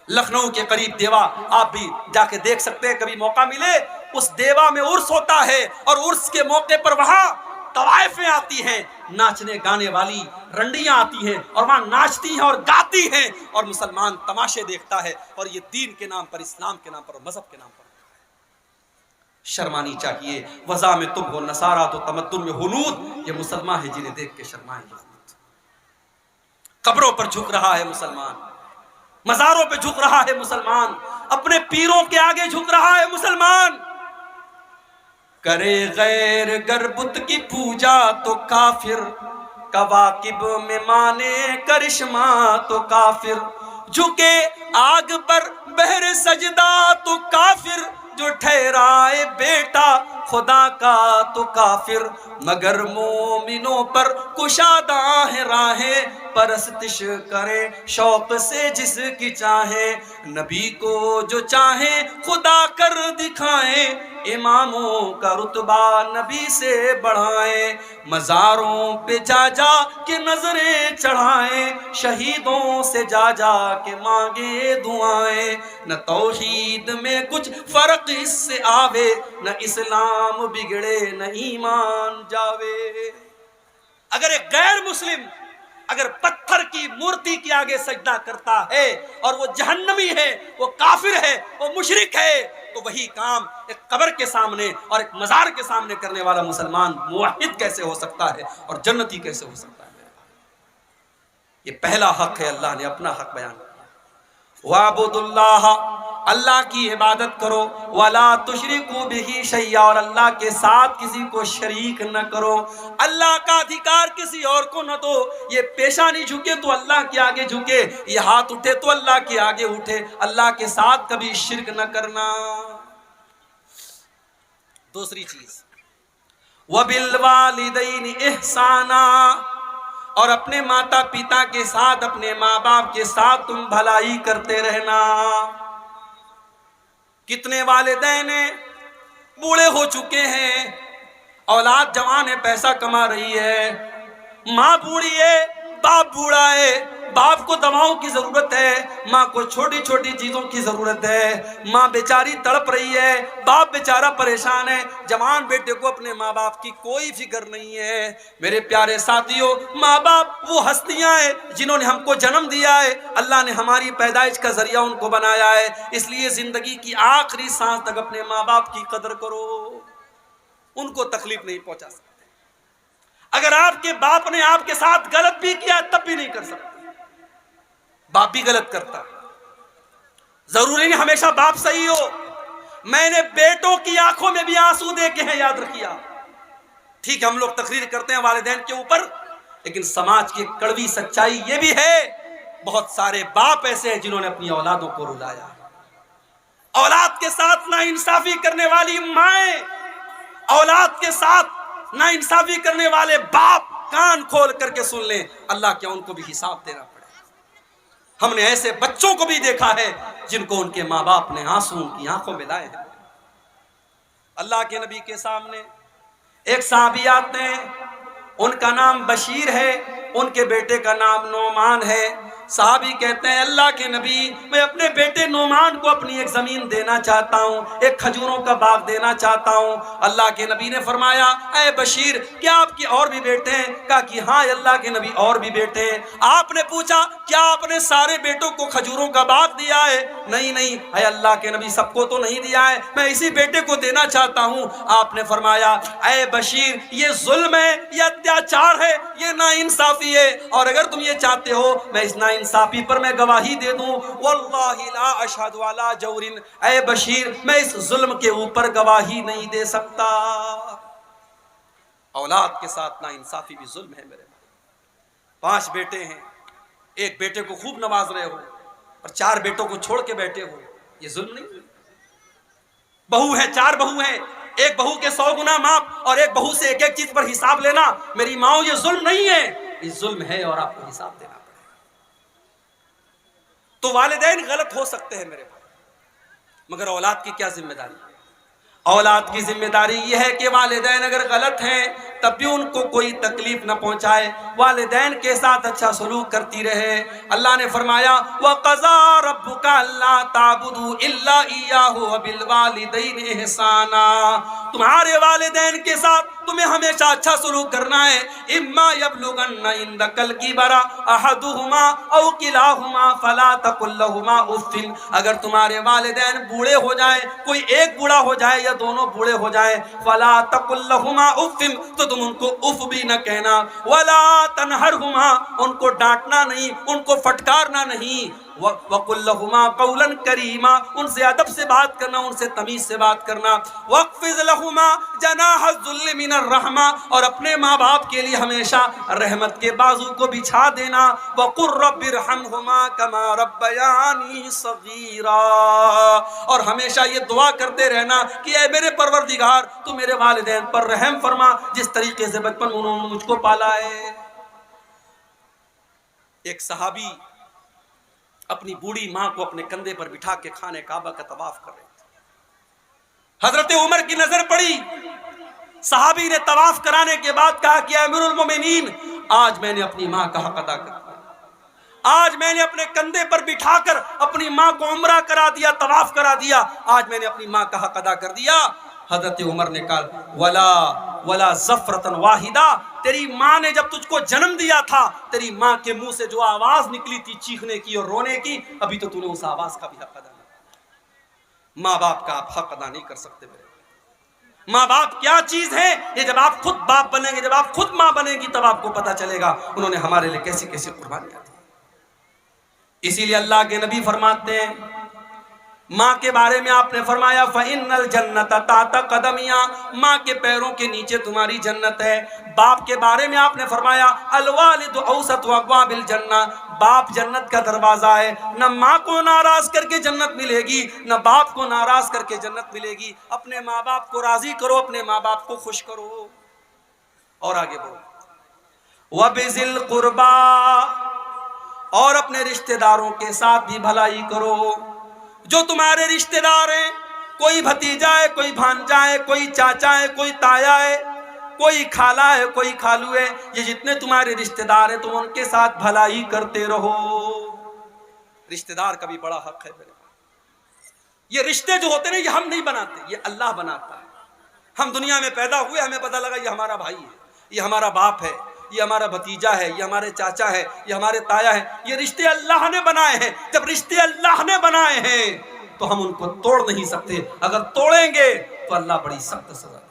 لکھنؤ کے قریب دیوا، آپ بھی جا کے دیکھ سکتے ہیں کبھی موقع ملے. اس دیوا میں عرس ہوتا ہے اور عرس کے موقع پر وہاں طوائفیں آتی ہیں، ناچنے گانے والی رنڈیاں آتی ہیں اور وہاں ناچتی ہیں اور گاتی ہیں اور مسلمان تماشے دیکھتا ہے. اور یہ دین کے نام پر، اسلام کے نام پر اور مذہب کے نام پر شرمانی چاہیے. وضع میں تم ہو نصارہ تو تمدن میں ہنود. یہ مسلمان ہے جنہیں دیکھ کے شرمائیں گے. قبروں پر جھک رہا ہے مسلمان، مزاروں پہ جھک رہا ہے مسلمان، اپنے پیروں کے آگے جھک رہا ہے مسلمان. کرے غیر گر بت کی پوجا تو کافر، کواکب میں مانے کرشمہ تو کافر. جھکے آگ پر بہر سجدہ تو کافر، جو ٹھہرائے بیٹا خدا کا تو کافر. مگر مومنوں پر کشادہ ہے راہیں، پرستش کرے شوق سے جس کی چاہے. نبی کو جو چاہیں خدا کر دکھائیں، اماموں کا رتبہ نبی سے بڑھائیں. مزاروں پہ جا جا کے نظریں چڑھائیں، شہیدوں سے جا جا کے مانگے دعائیں. نہ توحید میں کچھ فرق اس سے آوے، نہ اسلام بگڑے نہ ایمان جاوے. اگر ایک غیر مسلم اگر پتھر کی مورتی کے آگے سجدہ کرتا ہے اور وہ جہنمی ہے، وہ کافر ہے، وہ مشرک ہے، تو وہی کام ایک قبر کے سامنے اور ایک مزار کے سامنے کرنے والا مسلمان موحد کیسے ہو سکتا ہے اور جنتی کیسے ہو سکتا ہے؟ یہ پہلا حق ہے. اللہ نے اپنا حق بیان کیا. وَاعْبُدُوا اللَّهَ، اللہ کی عبادت کرو، وَلَا تُشْرِكُوا بِهِ شَيْئًا، اور اللہ کے ساتھ کسی کو شریک نہ کرو. اللہ کا ادھیکار کسی اور کو نہ دو. یہ پیشانی جھکے تو اللہ کے آگے جھکے، یہ ہاتھ اٹھے تو اللہ کے آگے اٹھے. اللہ کے ساتھ کبھی شرک نہ کرنا. دوسری چیز وَبِالْوَالِدَيْنِ إِحْسَانًا، اور اپنے ماتا پتا کے ساتھ، اپنے ماں باپ کے ساتھ تم بھلائی کرتے رہنا. کتنے والدین بوڑھے ہو چکے ہیں، اولاد جوان ہے، پیسہ کما رہی ہے، ماں بوڑھی ہے، باپ بوڑھا ہے، باپ کو دواؤں کی ضرورت ہے، ماں کو چھوٹی چھوٹی چیزوں کی ضرورت ہے، ماں بیچاری تڑپ رہی ہے، باپ بیچارہ پریشان ہے. جوان بیٹے کو اپنے ماں باپ کی کوئی فکر نہیں ہے. میرے پیارے ساتھیوں، ماں باپ وہ ہستیاں ہیں جنہوں نے ہم کو جنم دیا ہے. اللہ نے ہماری پیدائش کا ذریعہ ان کو بنایا ہے. اس لیے زندگی کی آخری سانس تک اپنے ماں باپ کی قدر کرو، ان کو تکلیف نہیں پہنچا سکتے. اگر آپ کے باپ نے آپ کے ساتھ غلط بھی کیا تب بھی نہیں کر سکتے. باپ بھی غلط کرتا، ضروری نہیں ہمیشہ باپ صحیح ہو. میں نے بیٹوں کی آنکھوں میں بھی آنسو دیکھے ہیں، یاد رکھیے. ٹھیک ہے ہم لوگ تقریر کرتے ہیں والدین کے اوپر، لیکن سماج کی کڑوی سچائی یہ بھی ہے بہت سارے باپ ایسے ہیں جنہوں نے اپنی اولادوں کو رلایا. اولاد کے ساتھ ناانصافی کرنے والی مائیں، اولاد کے ساتھ ناانصافی کرنے والے باپ کان کھول کر کے سن لیں، اللہ کیا ان کو بھی حساب دینا پڑے. ہم نے ایسے بچوں کو بھی دیکھا ہے جن کو ان کے ماں باپ نے آنسو ان کی آنکھوں میں لائے ہیں. اللہ کے نبی کے سامنے ایک صحابی آتے ہیں، ان کا نام بشیر ہے، ان کے بیٹے کا نام نعمان ہے. صحابی کہتے ہیں اللہ کے نبی میں اپنے بیٹے نعمان کو اپنی ایک زمین دینا چاہتا ہوں، ایک کھجوروں کا باغ دینا چاہتا ہوں۔ اللہ کے نبی نے فرمایا اے بشیر کیا آپ کے اور بھی بیٹے ہیں؟ کہا کہ ہاں اللہ کے نبی اور بھی بیٹے ہیں۔ آپ نے پوچھا کیا آپ نے سارے بیٹوں کو کھجوروں کا باغ دیا ہے؟ نہیں نہیں اے اللہ کے نبی سب کو تو نہیں دیا ہے، میں اسی بیٹے کو دینا چاہتا ہوں۔ آپ نے فرمایا اے بشیر یہ ظلم ہے، یہ اتیاچار ہے، یہ ناانصافی ہے، اور اگر تم یہ چاہتے ہو میں اس ناانصافی پر میں گواہی دے دوں، واللہ لا اشہد علی جور، اے بشیر میں اس ظلم کے اوپر گواہی نہیں دے سکتا۔ اولاد کے ساتھ ناانصافی بھی ظلم ہے میرے بھائی۔ 5 بیٹے ہیں، ایک بیٹے کو خوب نواز رہے ہو اور 4 بیٹوں کو چھوڑ کے بیٹھے ہو، یہ ظلم نہیں؟ بہو ہے، 4 بہو ہیں، ایک بہو کے 100 گنا معاف اور ایک بہو سے ایک ایک چیز پر حساب لینا، میری ماؤں یہ ظلم نہیں ہے، یہ ظلم ہے اور آپ کو حساب دینا پڑے۔ تو والدین غلط ہو سکتے ہیں میرے بھائی، مگر اولاد کی کیا ذمہ داری؟ اولاد کی ذمہ داری یہ ہے کہ والدین اگر غلط ہیں تب بھی ان کو کوئی تکلیف نہ پہنچائے، والدین کے ساتھ اچھا سلوک کرتی رہے۔ اللہ نے فرمایا وَقَضَىٰ رَبُّكَ أَلَّا تَعْبُدُوا إِلَّا إِيَّاهُ وَبِالْوَالِدَيْنِ إِحْسَانًا، تمہارے والدین کے ساتھ تمہیں ہمیشہ اچھا سلوک کرنا ہے۔ اِمَّا يَبْلُغَنَّ عِندَكَ الْكِبَرَ أَحَدُهُمَا أَوْ كِلَاهُمَا فَلَا تَقُل لَّهُمَا أُفٍّ، اگر تمہارے والدین بوڑھے ہو جائیں، کوئی ایک بوڑھا ہو جائے یا دونوں بوڑھے ہو جائیں، فَلَا تَقُل لَّهُمَا أُفٍّ، تو تم ان کو اف بھی نہ کہنا، وَلَا تَنْهَرْهُمَا، ان کو ڈانٹنا نہیں، ان کو پھٹکارنا نہیں، وَقُلْ لَهُمَا قَوْلًا كَرِيمًا، ان سے ادب سے بات کرنا، ان سے تمیز سے بات کرنا، وَاخْفِضْ لَهُمَا جَنَاحَ الذُّلِّ مِنَ الرَّحْمَةِ، اور اپنے ماں باپ کے لیے ہمیشہ رحمت کے بازو کو بچھا دینا، وَقُلْ رَبِّ ارْحَمْهُمَا كَمَا رَبَّيَانِي صَغِيرًا، اور ہمیشہ یہ دعا کرتے رہنا کہ اے میرے پروردگار تو میرے والدین پر رحم فرما جس طریقے سے بچپن میں انہوں نے مجھ کو پالا ہے۔ ایک صحابی اپنی بوڑھی ماں کو اپنے کندھے پر بٹھا کے خانہ کعبہ کا طواف کر رہے تھے۔ حضرت عمر کی نظر پڑی، صحابی نے طواف کرانے کے بعد کہا کہ امیر المومنین آج میں نے اپنی ماں کا حق ادا کر دیا، آج میں نے اپنے کندھے پر بٹھا کر اپنی ماں کو عمرہ کرا دیا، طواف کرا دیا، آج میں نے اپنی ماں کا حق ادا کر دیا۔ حضرت عمر نے کہا ولا زفرتن واحدہ، تیری ماں نے جب تجھ کو جنم دیا تھا تیری ماں کے منہ سے جو آواز نکلی تھی چیخنے کی اور رونے کی، ابھی تو نے اس آواز کا بھی حق ادا نہیں کیا۔ ماں باپ کا آپ حق ادا نہیں کر سکتے میرے۔ ماں باپ کیا چیز ہے یہ جب آپ خود باپ بنیں گے، جب آپ خود ماں بنیں گی تب آپ کو پتا چلے گا انہوں نے ہمارے لیے کیسی کیسی قربانیاں دی۔ اسی لیے اللہ کے نبی فرماتے ہیں ماں کے بارے میں آپ نے فرمایا فَإِنَّ الْجَنَّةَ تَحْتَ قَدَمِهَا، ماں کے پیروں کے نیچے تمہاری جنت ہے۔ باپ کے بارے میں آپ نے فرمایا الوالد اوسط ابواب الجنہ، باپ جنت کا دروازہ ہے، نہ ماں کو ناراض کر کے جنت ملے گی نہ باپ کو ناراض کر کے جنت ملے گی۔ اپنے ماں باپ کو راضی کرو، اپنے ماں باپ کو خوش کرو۔ اور آگے بولو وَبِذِي الْقُرْبَىٰ، اور اپنے رشتہ داروں کے ساتھ بھی بھلائی کرو۔ جو تمہارے رشتہ دار ہیں، کوئی بھتیجا ہے، کوئی بھانجا ہے، کوئی چاچا ہے، کوئی تایا ہے، کوئی خالہ ہے، کوئی خالو ہے، یہ جتنے تمہارے رشتہ دار ہیں تم ان کے ساتھ بھلائی کرتے رہو۔ رشتہ دار کا بھی بڑا حق ہے میرے پاس۔ یہ رشتے جو ہوتے ہیں یہ ہم نہیں بناتے، یہ اللہ بناتا ہے۔ ہم دنیا میں پیدا ہوئے، ہمیں پتہ لگا یہ ہمارا بھائی ہے، یہ ہمارا باپ ہے، یہ ہمارا بھتیجا ہے، یہ ہمارے چاچا ہے، یہ ہمارے تایا ہے، یہ رشتے اللہ نے بنائے ہیں۔ جب رشتے اللہ نے بنائے ہیں تو ہم ان کو توڑ نہیں سکتے، اگر توڑیں گے تو اللہ بڑی سخت سزا دے۔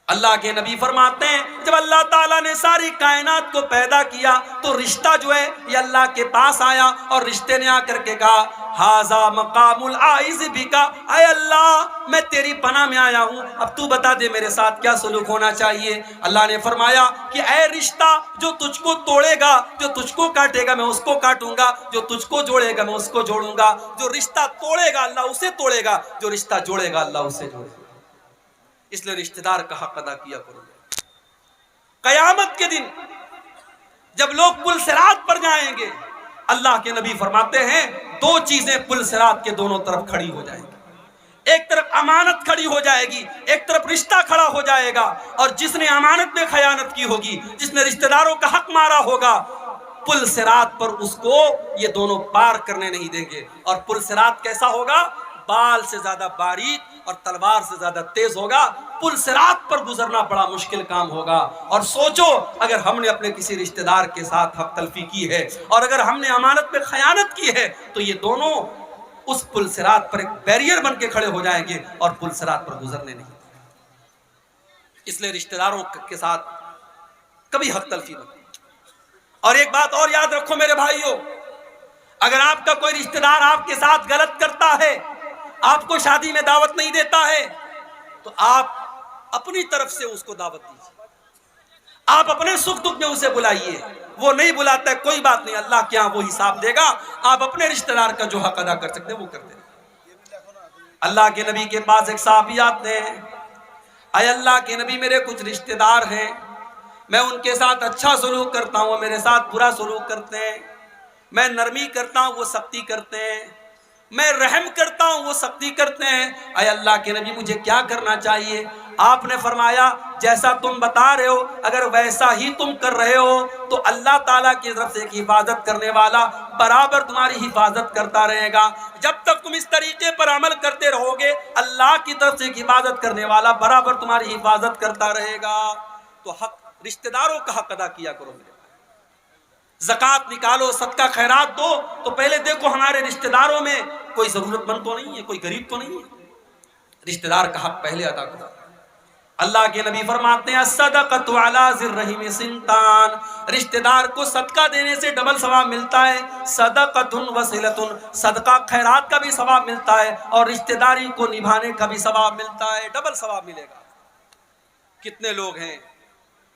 اللہ کے نبی فرماتے ہیں جب اللہ تعالیٰ نے ساری کائنات کو پیدا کیا تو رشتہ جو ہے یہ اللہ کے پاس آیا اور رشتے نے آ کر کے کہا ھذا مقام العائذ بک، اے اللہ میں تیری پناہ میں آیا ہوں، اب تو بتا دے میرے ساتھ کیا سلوک ہونا چاہیے۔ اللہ نے فرمایا کہ اے رشتہ جو تجھ کو توڑے گا، جو تجھ کو کاٹے گا میں اس کو کاٹوں گا، جو تجھ کو جوڑے گا میں اس کو جوڑوں گا۔ جو رشتہ توڑے گا اللہ اسے توڑے گا، جو رشتہ جوڑے گا اللہ اسے جوڑے گا۔ اس لیے رشتہ دار کا حق ادا کیا کرو۔ قیامت کے دن جب لوگ پل صراط پر جائیں گے اللہ کے نبی فرماتے ہیں 2 چیزیں پل صراط کے دونوں طرف کھڑی ہو جائیں گی۔ ایک طرف امانت کھڑی ہو جائے گی، ایک طرف رشتہ کھڑا ہو جائے گا، اور جس نے امانت میں خیانت کی ہوگی، جس نے رشتہ داروں کا حق مارا ہوگا، پل صراط پر اس کو یہ دونوں پار کرنے نہیں دیں گے. اور پل صراط کیسا ہوگا؟ بال سے زیادہ باریک اور تلوار سے زیادہ تیز ہوگا. پل صراط پر گزرنا بڑا مشکل کام ہوگا. اور سوچو اگر ہم نے اپنے کسی رشتہ دار کے ساتھ حق تلفی کی ہے اور اگر ہم نے امانت میں خیانت کی ہے تو یہ دونوں اس پل صراط پر ایک بیریئر بن کے کھڑے ہو جائیں گے اور پل صراط پر گزرنے نہیں. اس لیے رشتہ داروں کے ساتھ کبھی حق تلفی نہ. اور ایک بات اور یاد رکھو میرے بھائیوں، اگر آپ کا کوئی رشتہ دار آپ کے ساتھ غلط کرتا ہے، آپ کو شادی میں دعوت نہیں دیتا ہے، تو آپ اپنی طرف سے اس کو دعوت دیجیے. آپ اپنے سکھ دکھ میں اسے بلائیے. وہ نہیں بلاتا ہے کوئی بات نہیں، اللہ کے ہاں وہ حساب دے گا. آپ اپنے رشتہ دار کا جو حق ادا کر سکتے ہیں وہ کر دیں. اللہ کے نبی کے پاس ایک صحابی آتے ہیں، اے اللہ کے نبی میرے کچھ رشتہ دار ہیں، میں ان کے ساتھ اچھا سلوک کرتا ہوں، وہ میرے ساتھ برا سلوک کرتے ہیں. میں نرمی کرتا ہوں وہ سختی کرتے ہیں، میں رحم کرتا ہوں وہ سختی کرتے ہیں. اے اللہ کے نبی مجھے کیا کرنا چاہیے؟ آپ نے فرمایا جیسا تم بتا رہے ہو اگر ویسا ہی تم کر رہے ہو تو اللہ تعالیٰ کی طرف سے ایک حفاظت کرنے والا برابر تمہاری حفاظت کرتا رہے گا. جب تک تم اس طریقے پر عمل کرتے رہو گے اللہ کی طرف سے ایک حفاظت کرنے والا برابر تمہاری حفاظت کرتا رہے گا. تو حق رشتہ داروں کا حق ادا کیا کرو. میرے زکوٰۃ نکالو، صدقہ خیرات دو، تو پہلے دیکھو ہمارے رشتہ داروں میں کوئی ضرورت مند تو نہیں ہے، کوئی غریب تو نہیں ہے. رشتہ دار کا حق پہلے ادا کرو. اللہ کے نبی فرماتے ہیں الصدقۃ علی ذی الرحم سنتان، رشتہ دار کو صدقہ دینے سے ڈبل ثواب ملتا ہے. صدقۃ وصلۃ، صدقہ خیرات کا بھی ثواب ملتا ہے اور رشتہ داری کو نبھانے کا بھی ثواب ملتا ہے، ڈبل ثواب ملے گا. کتنے لوگ ہیں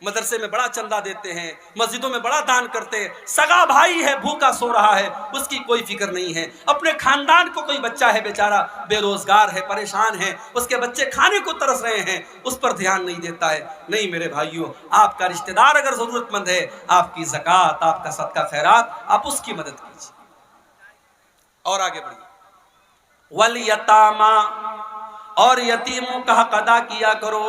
مدرسے میں بڑا چندہ دیتے ہیں، مسجدوں میں بڑا دان کرتے ہیں، سگا بھائی ہے بھوکا سو رہا ہے اس کی کوئی فکر نہیں ہے. اپنے خاندان کو کوئی بچہ ہے بیچارہ بے روزگار ہے، پریشان ہے، اس کے بچے کھانے کو ترس رہے ہیں، اس پر دھیان نہیں دیتا ہے. نہیں میرے بھائیوں، آپ کا رشتہ دار اگر ضرورت مند ہے آپ کی زکوٰۃ، آپ کا صدقہ خیرات، آپ اس کی مدد کیجیے. اور آگے بڑھیے. والیتاما، اور یتیموں کا حق ادا کیا کرو.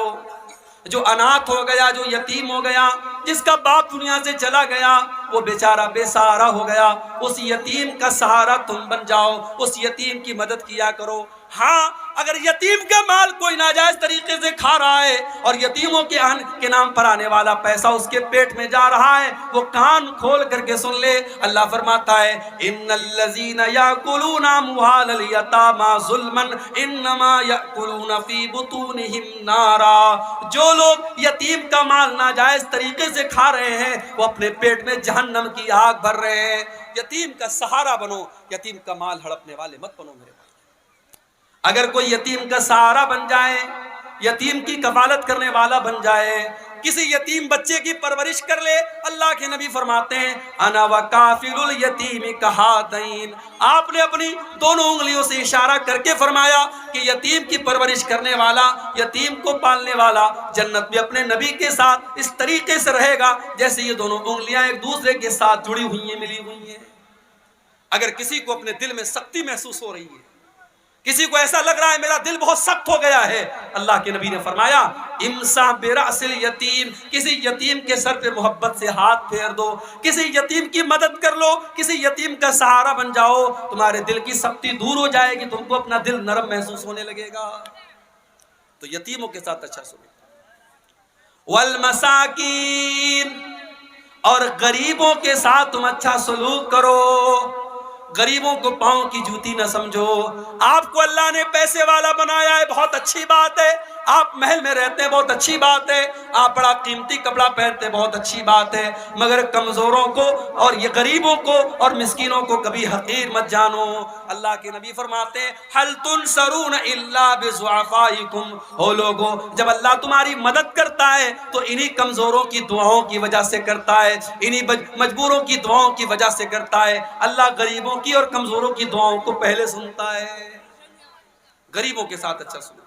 جو اناتھ ہو گیا، جو یتیم ہو گیا، جس کا باپ دنیا سے چلا گیا، وہ بیچارہ بے سہارا ہو گیا، اس یتیم کا سہارا تم بن جاؤ، اس یتیم کی مدد کیا کرو. ہاں اگر یتیم کا مال کوئی ناجائز طریقے سے کھا رہا ہے اور یتیموں کے نام پر آنے والا پیسہ اس کے پیٹ میں جا رہا ہے، وہ کان کھول کر کے سن لے. اللہ فرماتا ہے ان الذین یاکلون اموال الیتامی ظلما انما یاکلون فی بطونہم نارا، جو لوگ یتیم کا مال ناجائز طریقے سے کھا رہے ہیں وہ اپنے پیٹ میں جہنم کی آگ بھر رہے ہیں. یتیم کا سہارا بنو، یتیم کا مال ہڑپنے والے مت بنو. میرے اگر کوئی یتیم کا سہارا بن جائے، یتیم کی کفالت کرنے والا بن جائے، کسی یتیم بچے کی پرورش کر لے، اللہ کے نبی فرماتے ہیں انا وکافل الیتیم کہاتین، آپ نے اپنی دونوں انگلیوں سے اشارہ کر کے فرمایا کہ یتیم کی پرورش کرنے والا، یتیم کو پالنے والا جنت میں اپنے نبی کے ساتھ اس طریقے سے رہے گا جیسے یہ دونوں انگلیاں ایک دوسرے کے ساتھ جڑی ہوئی ہیں، ملی ہوئی ہیں. اگر کسی کو اپنے دل میں سختی محسوس ہو رہی ہے، کسی کو ایسا لگ رہا ہے میرا دل بہت سخت ہو گیا ہے، اللہ کے نبی نے فرمایا امسح برأس الیتیم، کسی یتیم کے سر پہ محبت سے ہاتھ پھیر دو، کسی یتیم کی مدد کر لو، کسی یتیم کا سہارا بن جاؤ، تمہارے دل کی سختی دور ہو جائے گی، تم کو اپنا دل نرم محسوس ہونے لگے گا. تو یتیموں کے ساتھ اچھا سلوک. والمساکین، اور غریبوں کے ساتھ تم اچھا سلوک کرو. غریبوں کو پاؤں کی جوتی نہ سمجھو. آپ کو اللہ نے پیسے والا بنایا ہے، بہت اچھی بات ہے، آپ محل میں رہتے ہیں، بہت اچھی بات ہے، آپ بڑا قیمتی کپڑا پہنتے ہیں، بہت اچھی بات ہے، مگر کمزوروں کو اور یہ غریبوں کو اور مسکینوں کو کبھی حقیر مت جانو. اللہ کے نبی فرماتے ہیں هل تنصرون الا بضعفائکم، او لوگو جب اللہ تمہاری مدد کرتا ہے تو انہی کمزوروں کی دعاؤں کی وجہ سے کرتا ہے، انہی مجبوروں کی دعاؤں کی وجہ سے کرتا ہے. اللہ غریبوں کی اور کمزوروں کی دعاؤں کو پہلے سنتا ہے. غریبوں کے ساتھ اچھا سنو.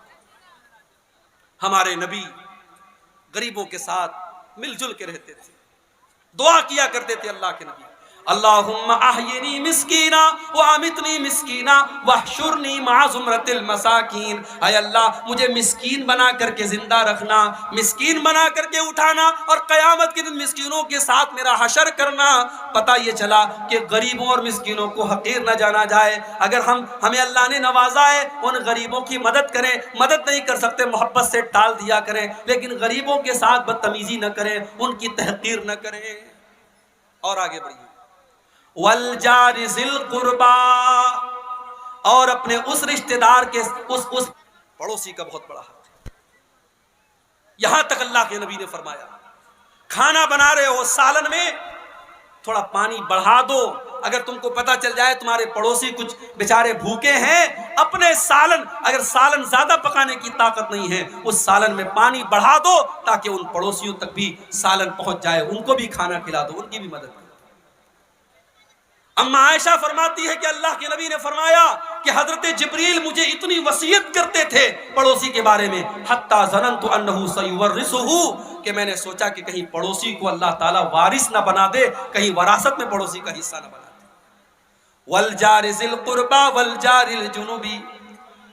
ہمارے نبی غریبوں کے ساتھ مل جل کے رہتے تھے، دعا کیا کرتے تھے. اللہ کے نبی اللہم احینی مسکینا وامتنی مسکینا واحشرنی مع زمرۃ المساکین، اے اللہ مجھے مسکین بنا کر کے زندہ رکھنا، مسکین بنا کر کے اٹھانا، اور قیامت کے دن مسکینوں کے ساتھ میرا حشر کرنا۔ پتہ یہ چلا کہ غریبوں اور مسکینوں کو حقیر نہ جانا جائے۔ اگر ہمیں اللہ نے نوازا ہے، ان غریبوں کی مدد کریں، مدد نہیں کر سکتے محبت سے ٹال دیا کریں، لیکن غریبوں کے ساتھ بدتمیزی نہ کریں، ان کی تحقیر نہ کریں۔ اور آگے بڑھیے، والجار ذی القربا، اور اپنے اس رشتہ دار کے اس پڑوسی کا بہت بڑا حق ہے۔ یہاں تک اللہ کے نبی نے فرمایا کھانا بنا رہے ہو، سالن میں تھوڑا پانی بڑھا دو، اگر تم کو پتہ چل جائے تمہارے پڑوسی کچھ بیچارے بھوکے ہیں، اپنے سالن، اگر سالن زیادہ پکانے کی طاقت نہیں ہے، اس سالن میں پانی بڑھا دو تاکہ ان پڑوسیوں تک بھی سالن پہنچ جائے، ان کو بھی کھانا کھلا دو، ان کی بھی مدد کرو۔ اما عائشہ فرماتی ہے کہ اللہ کے نبی نے فرمایا کہ حضرت جبریل مجھے اتنی وصیت کرتے تھے پڑوسی کے بارے میں، حتی ظننت انہ سیورثہ، کہ میں نے سوچا کہ کہیں پڑوسی کو اللہ تعالیٰ وارث نہ بنا دے، کہیں وراثت میں پڑوسی کا حصہ نہ بنا دے۔ والجار ذی القربا والجار الجنوبی،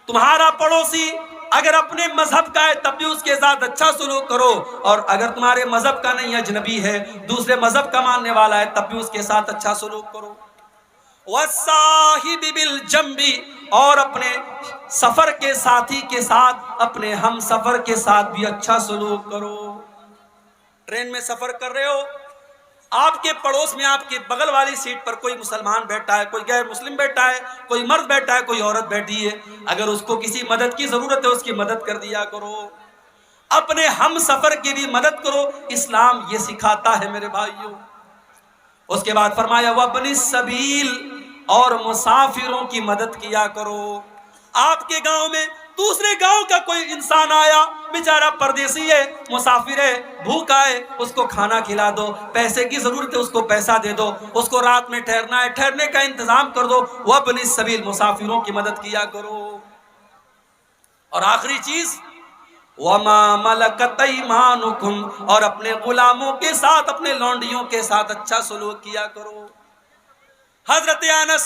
تمہارا پڑوسی اگر اپنے مذہب کا ہے تب بھی اس کے ساتھ اچھا سلوک کرو، اور اگر تمہارے مذہب کا نہیں، اجنبی ہے، دوسرے مذہب کا ماننے والا ہے، تب بھی اس کے ساتھ اچھا سلوک کرو۔ والصاحب بالجنب، اور اپنے سفر کے ساتھی کے ساتھ، اپنے ہم سفر کے ساتھ بھی اچھا سلوک کرو۔ ٹرین میں سفر کر رہے ہو، آپ کے پڑوس میں آپ کے بغل والی سیٹ پر کوئی مسلمان بیٹھا ہے، کوئی غیر مسلم بیٹھا ہے، کوئی مرد بیٹھا ہے، کوئی عورت بیٹھی ہے، اگر اس کو کسی مدد کی ضرورت ہے اس کی مدد کر دیا کرو، اپنے ہم سفر کی بھی مدد کرو۔ اسلام یہ سکھاتا ہے میرے بھائیوں۔ اس کے بعد فرمایا وابن السبیل، اور مسافروں کی مدد کیا کرو۔ آپ کے گاؤں میں دوسرے گاؤں کا کوئی انسان آیا، بیچارہ پردیسی ہے، مسافر ہے، بھوکا ہے، اس کو کھانا کھلا دو، پیسے کی ضرورت ہے اس کو پیسہ دے دو، اس کو رات میں ٹھہرنا ہے ٹھہرنے کا انتظام کر دو، وابن السبیل، مسافروں کی مدد کیا کرو۔ اور آخری چیز وما ملکت ایمانکم، اور اپنے غلاموں کے ساتھ، اپنے لونڈیوں کے ساتھ اچھا سلوک کیا کرو۔ حضرت انس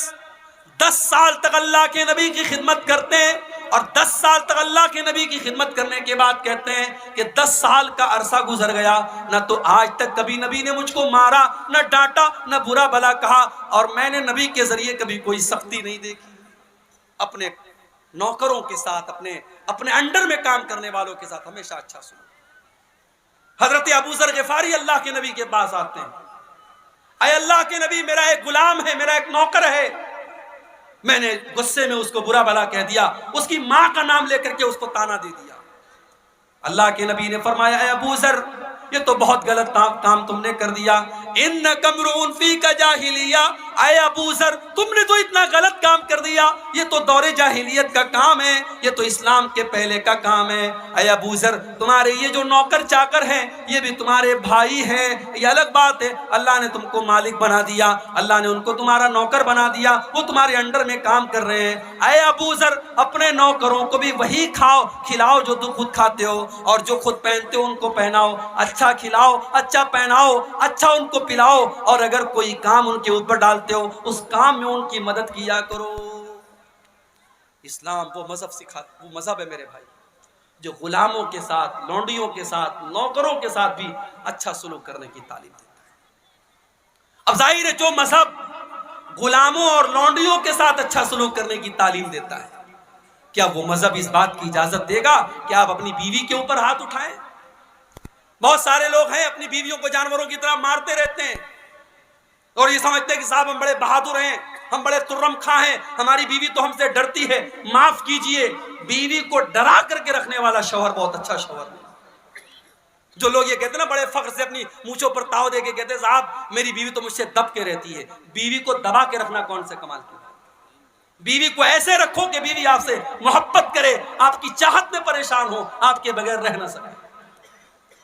10 سال تک اللہ کے نبی کی خدمت کرتے ہیں، اور 10 سال تک اللہ کے نبی کی خدمت کرنے کے بعد کہتے ہیں کہ 10 سال کا عرصہ گزر گیا، نہ تو آج تک کبھی نبی نے مجھ کو مارا، نہ ڈانٹا، نہ برا بھلا کہا، اور میں نے نبی کے ذریعے کبھی کوئی سختی نہیں دیکھی۔ اپنے نوکروں کے ساتھ، اپنے انڈر میں کام کرنے والوں کے ساتھ ہمیشہ اچھا سلوک۔ حضرت ابو ذر غفاری اللہ کے نبی کے پاس آتے ہیں، اے اللہ کے نبی، میرا ایک غلام ہے، میرا ایک نوکر ہے، میں نے غصے میں اس کو برا بھلا کہہ دیا، اس کی ماں کا نام لے کر کے اس کو تانا دے دیا۔ اللہ کے نبی نے فرمایا اے ابو ذر، یہ تو بہت غلط کام تم نے کر دیا، انک امرؤ فیک جاہلیہ، اے ابو ذر تم نے تو اتنا غلط کام کر دیا، یہ تو دور جاہلیت کا کام ہے، یہ تو اسلام کے پہلے کا کام ہے۔ اے ابو ذر، تمہارے یہ جو نوکر چاکر ہیں یہ بھی تمہارے بھائی ہیں، یہ الگ بات ہے، اللہ نے تم کو مالک بنا دیا، اللہ نے ان کو تمہارا نوکر بنا دیا، وہ تمہارے انڈر میں کام کر رہے ہیں۔ اے ابو ذر، اپنے نوکروں کو بھی وہی کھلاؤ جو تم خود کھاتے ہو، اور جو خود پہنتے ہو ان کو پہناؤ، اچھا کھلاؤ، اچھا پہناؤ، اچھا ان کو پلاؤ، اور اگر کوئی کام ان کے اوپر ڈالتے ہو اس کام میں ان کی مدد کیا کرو۔ اسلام وہ مذہب ہے میرے بھائی جو غلاموں کے ساتھ، لونڈیوں کے ساتھ، نوکروں کے ساتھ بھی اچھا سلوک کرنے کی تعلیم دیتا ہے۔ اب ظاہر ہے جو مذہب غلاموں اور لونڈیوں کے ساتھ اچھا سلوک کرنے کی تعلیم دیتا ہے، کیا وہ مذہب اس بات کی اجازت دے گا کہ آپ اپنی بیوی کے اوپر ہاتھ اٹھائیں؟ بہت سارے لوگ ہیں اپنی بیویوں کو جانوروں کی طرح مارتے رہتے ہیں، اور یہ سمجھتے ہیں کہ صاحب ہم بڑے بہادر ہیں، ہم بڑے ترم خواں ہیں، ہماری بیوی تو ہم سے ڈرتی ہے۔ معاف کیجئے، بیوی کو ڈرا کر کے رکھنے والا شوہر بہت اچھا شوہر ہے۔ جو لوگ یہ کہتے ہیں نا بڑے فخر سے اپنی مونچھوں پر تاؤ دے کے کہتے ہیں صاحب میری بیوی تو مجھ سے دب کے رہتی ہے، بیوی کو دبا کے رکھنا کون سے کمال کی؟ بیوی کو ایسے رکھو کہ بیوی آپ سے محبت کرے، آپ کی چاہت میں پریشان ہو، آپ کے بغیر رہ نہ سکے،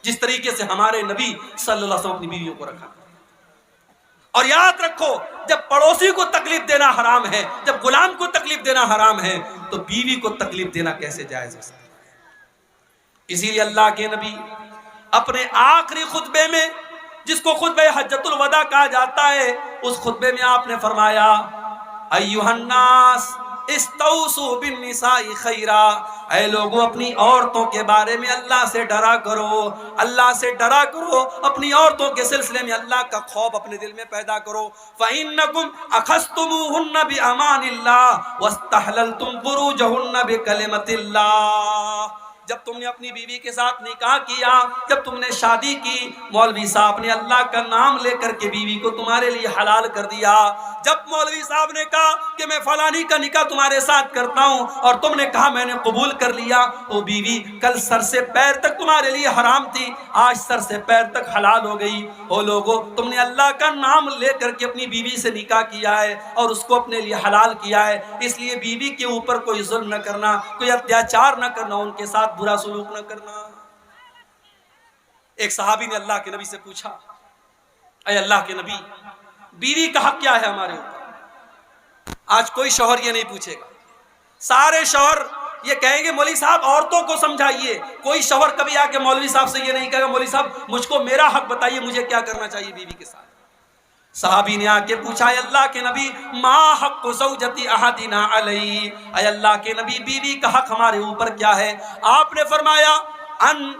جس طریقے سے ہمارے نبی صلی اللہ علیہ وسلم اپنی بیویوں کو رکھا۔ اور یاد رکھو، جب پڑوسی کو تکلیف دینا حرام ہے، جب غلام کو تکلیف دینا حرام ہے، تو بیوی کو تکلیف دینا کیسے جائز ہو سکتا ہے؟ اسی لیے اللہ کے نبی اپنے آخری خطبے میں، جس کو خطبہ حجۃ الوداع کہا جاتا ہے، اس خطبے میں آپ نے فرمایا ایھا الناس استوصوا بالنساء خیرا، اے لوگوں اپنی عورتوں کے بارے میں اللہ سے ڈرا کرو، اللہ سے ڈرا کرو، اپنی عورتوں کے سلسلے میں اللہ کا خوف اپنے دل میں پیدا کرو۔ فَإِنَّكُمْ أَخَذْتُمُوهُنَّ بِأَمَانِ اللَّهِ وَاسْتَحْلَلْتُمْ فُرُوجَهُنَّ بِكَلِمَةِ اللَّهِ۔ جب تم نے اپنی بیوی کے ساتھ نکاح کیا، جب تم نے شادی کی، مولوی صاحب نے اللہ کا نام لے کر کے بیوی کو تمہارے لیے حلال کر دیا۔ جب مولوی صاحب نے کہا کہ میں فلانی کا نکاح تمہارے ساتھ کرتا ہوں اور تم نے کہا میں نے قبول کر لیا، وہ بیوی کل سر سے پیر تک تمہارے لیے حرام تھی، آج سر سے پیر تک حلال ہو گئی۔ او لوگو، تم نے اللہ کا نام لے کر کے اپنی بیوی سے نکاح کیا ہے اور اس کو اپنے لیے حلال کیا ہے، اس لیے بیوی کے اوپر کوئی ظلم نہ کرنا، کوئی اتیاچار نہ کرنا، ان کے ساتھ برا سلوک نہ کرنا۔ ایک صحابی نے اللہ کے نبی سے پوچھا، اے اللہ کے نبی، بیوی کا حق کیا ہے ہمارے اوپر؟ آج کوئی شوہر یہ نہیں پوچھے گا، سارے شوہر یہ کہیں گے مولوی صاحب عورتوں کو سمجھائیے۔ کوئی شوہر کبھی آ کے مولوی صاحب سے یہ نہیں کہے گا مولوی صاحب مجھ کو میرا حق بتائیے، مجھے کیا کرنا چاہیے بیوی کے ساتھ۔ صحابی نے آ کے پوچھا، اے اللہ کے نبی، ما حق زوجتی احدنا علی، اے اللہ کے نبی بیوی کا حق ہمارے اوپر کیا ہے؟ آپ نے فرمایا ان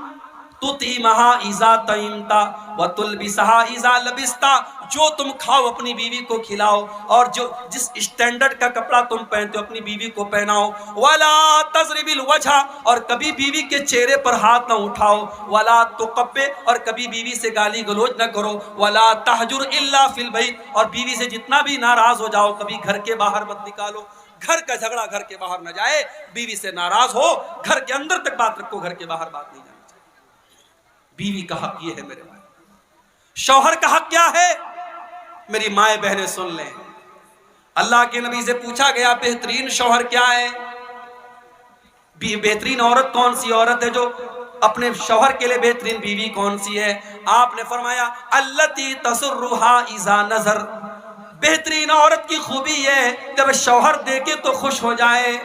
تطعمھا اذا طعمتا وتلبسھا اذا لبستا، جو تم کھاؤ اپنی بیوی کو کھلاؤ، اور جو جس اسٹینڈرڈ کا کپڑا تم پہنتے ہو اپنی بیوی کو پہناؤ۔ ولا تضرب الوجہ، اور کبھی بیوی کے چہرے پر ہاتھ نہ اٹھاؤ۔ ولا تقبح، اور کبھی بیوی سے گالی گلوچ نہ کرو۔ ولا تہجر الا فی البیت، اور بیوی سے جتنا بھی ناراض ہو جاؤ کبھی گھر کے باہر مت نکالو۔ گھر کا جھگڑا گھر کے باہر نہ جائے، بیوی سے ناراض ہو گھر کے اندر تک بات رکھو، گھر کے باہر بات نہیں جائے۔ بیوی کا حق یہ ہے میرے بھائی۔ شوہر کا حق کیا ہے؟ میری مائیں بہنیں سن لیں، اللہ کے نبی سے پوچھا گیا بہترین شوہر کیا ہے؟ بہترین عورت کون سی عورت ہے؟ جو اپنے شوہر کے لیے بہترین بیوی کون سی ہے؟ آپ نے فرمایا التی تسرھا اذا نظر، بہترین عورت کی خوبی یہ جب شوہر دیکھے تو خوش ہو جائے۔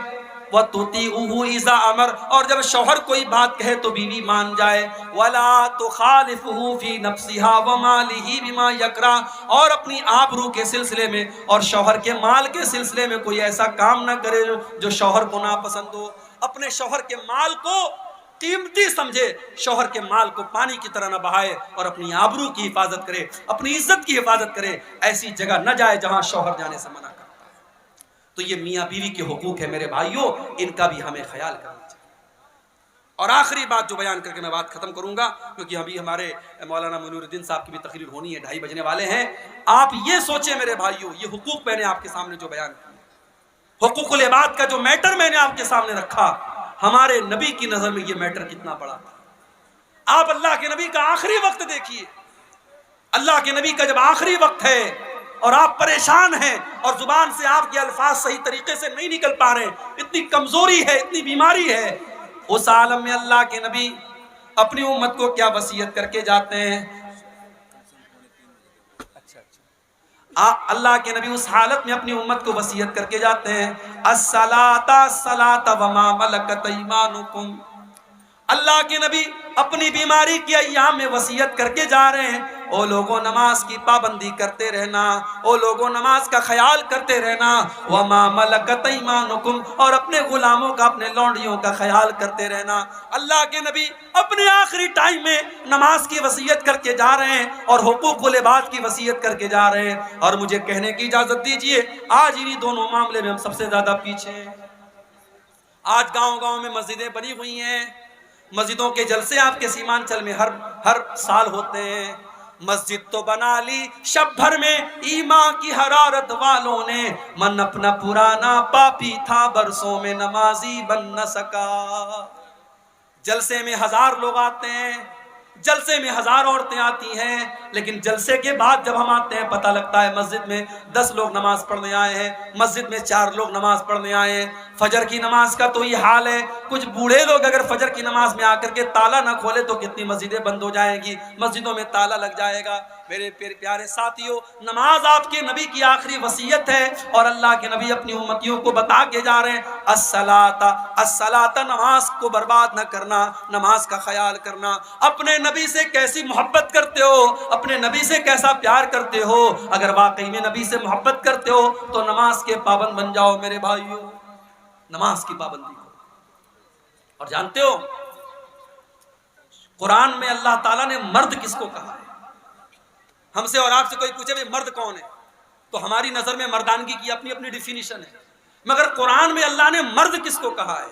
وَتُطِيعُهُ إِذَا أَمَرَ، اور جب شوہر کوئی بات کہے تو بیوی مان جائے۔ وَلَا تُخَالِفُهُ فِي نَفْسِهَا وَمَالِهِ بِمَا يَكْرَهُ، اور اپنی آبرو کے سلسلے میں اور شوہر کے مال کے سلسلے میں کوئی ایسا کام نہ کرے جو شوہر کو ناپسند ہو۔ اپنے شوہر کے مال کو قیمتی سمجھے، شوہر کے مال کو پانی کی طرح نہ بہائے، اور اپنی آبرو کی حفاظت کرے، اپنی عزت کی حفاظت کرے، ایسی جگہ نہ جائے جہاں شوہر جانے سے منع کرتا ہے۔ تو یہ میاں بیوی کے حقوق ہے میرے بھائیوں، ان کا بھی ہمیں خیال کرنا چاہیے۔ اور آخری بات جو بیان کر کے میں بات ختم کروں گا، کیونکہ ابھی ہمارے مولانا منیر الدین صاحب کی بھی تقریر ہونی ہے، 2:30 بجنے والے ہیں۔ آپ یہ سوچیں میرے بھائیوں، یہ حقوق میں نے آپ کے سامنے جو بیان کیا، حقوق العباد کا جو میٹر میں نے آپ کے سامنے رکھا، ہمارے نبی کی نظر میں یہ میٹر کتنا بڑا تھا۔ آپ اللہ کے نبی کا آخری وقت دیکھیے، اللہ کے نبی کا جب آخری وقت ہے اور آپ پریشان ہیں اور زبان سے آپ کے الفاظ صحیح طریقے سے نہیں نکل پا رہے، اتنی کمزوری ہے، اتنی بیماری ہے، اس عالم میں اللہ کے نبی اپنی امت کو کیا وصیت کر کے جاتے ہیں؟ اللہ کے نبی اس حالت میں اپنی امت کو وصیت کر کے جاتے ہیں، الصلاۃ الصلاۃ وما ملکت ایمانکم۔ اللہ کے نبی اپنی بیماری کے ایام میں وصیت کر کے جا رہے ہیں، او لوگوں نماز کی پابندی کرتے رہنا، او لوگوں نماز کا خیال کرتے رہنا، وما ملکت ایمانکم، اور اپنے غلاموں کا، اپنے لونڈیوں کا خیال کرتے رہنا۔ اللہ کے نبی اپنے آخری ٹائم میں نماز کی وصیت کر کے جا رہے ہیں اور حقوق العباد کی وصیت کر کے جا رہے ہیں، اور مجھے کہنے کی اجازت دیجئے آج انہی دونوں معاملے میں ہم سب سے زیادہ پیچھے ہیں۔ آج گاؤں گاؤں میں مسجدیں بنی ہوئی ہیں، مسجدوں کے جلسے آپ کے سیمانچل میں ہر سال ہوتے ہیں۔ مسجد تو بنا لی شب بھر میں ایمان کی حرارت والوں نے، من اپنا پرانا پاپی تھا برسوں میں نمازی بن نہ سکا۔ جلسے میں 1000 لوگ آتے ہیں، جلسے میں 1000 عورتیں آتی ہیں، لیکن جلسے کے بعد جب ہم آتے ہیں پتہ لگتا ہے مسجد میں 10 لوگ نماز پڑھنے آئے ہیں، مسجد میں 4 لوگ نماز پڑھنے آئے ہیں۔ فجر کی نماز کا تو یہ حال ہے، کچھ بوڑھے لوگ اگر فجر کی نماز میں آ کر کے تالا نہ کھولے تو کتنی مسجدیں بند ہو جائیں گی، مسجدوں میں تالا لگ جائے گا۔ میرے پیارے ساتھیوں، نماز آپ کے نبی کی آخری وصیت ہے، اور اللہ کے نبی اپنی امتیوں کو بتا کے جا رہے ہیں الصلاۃ، نماز کو برباد نہ کرنا، نماز کا خیال کرنا۔ اپنے نبی سے کیسی محبت کرتے ہو، اپنے نبی سے کیسا پیار کرتے ہو؟ اگر واقعی میں نبی سے محبت کرتے ہو تو نماز کے پابند بن جاؤ میرے بھائیوں، نماز کی پابندی کرو۔ اور جانتے ہو قرآن میں اللہ تعالیٰ نے مرد کس کو کہا ہے؟ ہم سے اور آپ سے کوئی پوچھے بھی مرد کون ہے تو ہماری نظر میں مردانگی کی اپنی اپنی ڈیفینیشن ہے، مگر قرآن میں اللہ نے مرد کس کو کہا ہے؟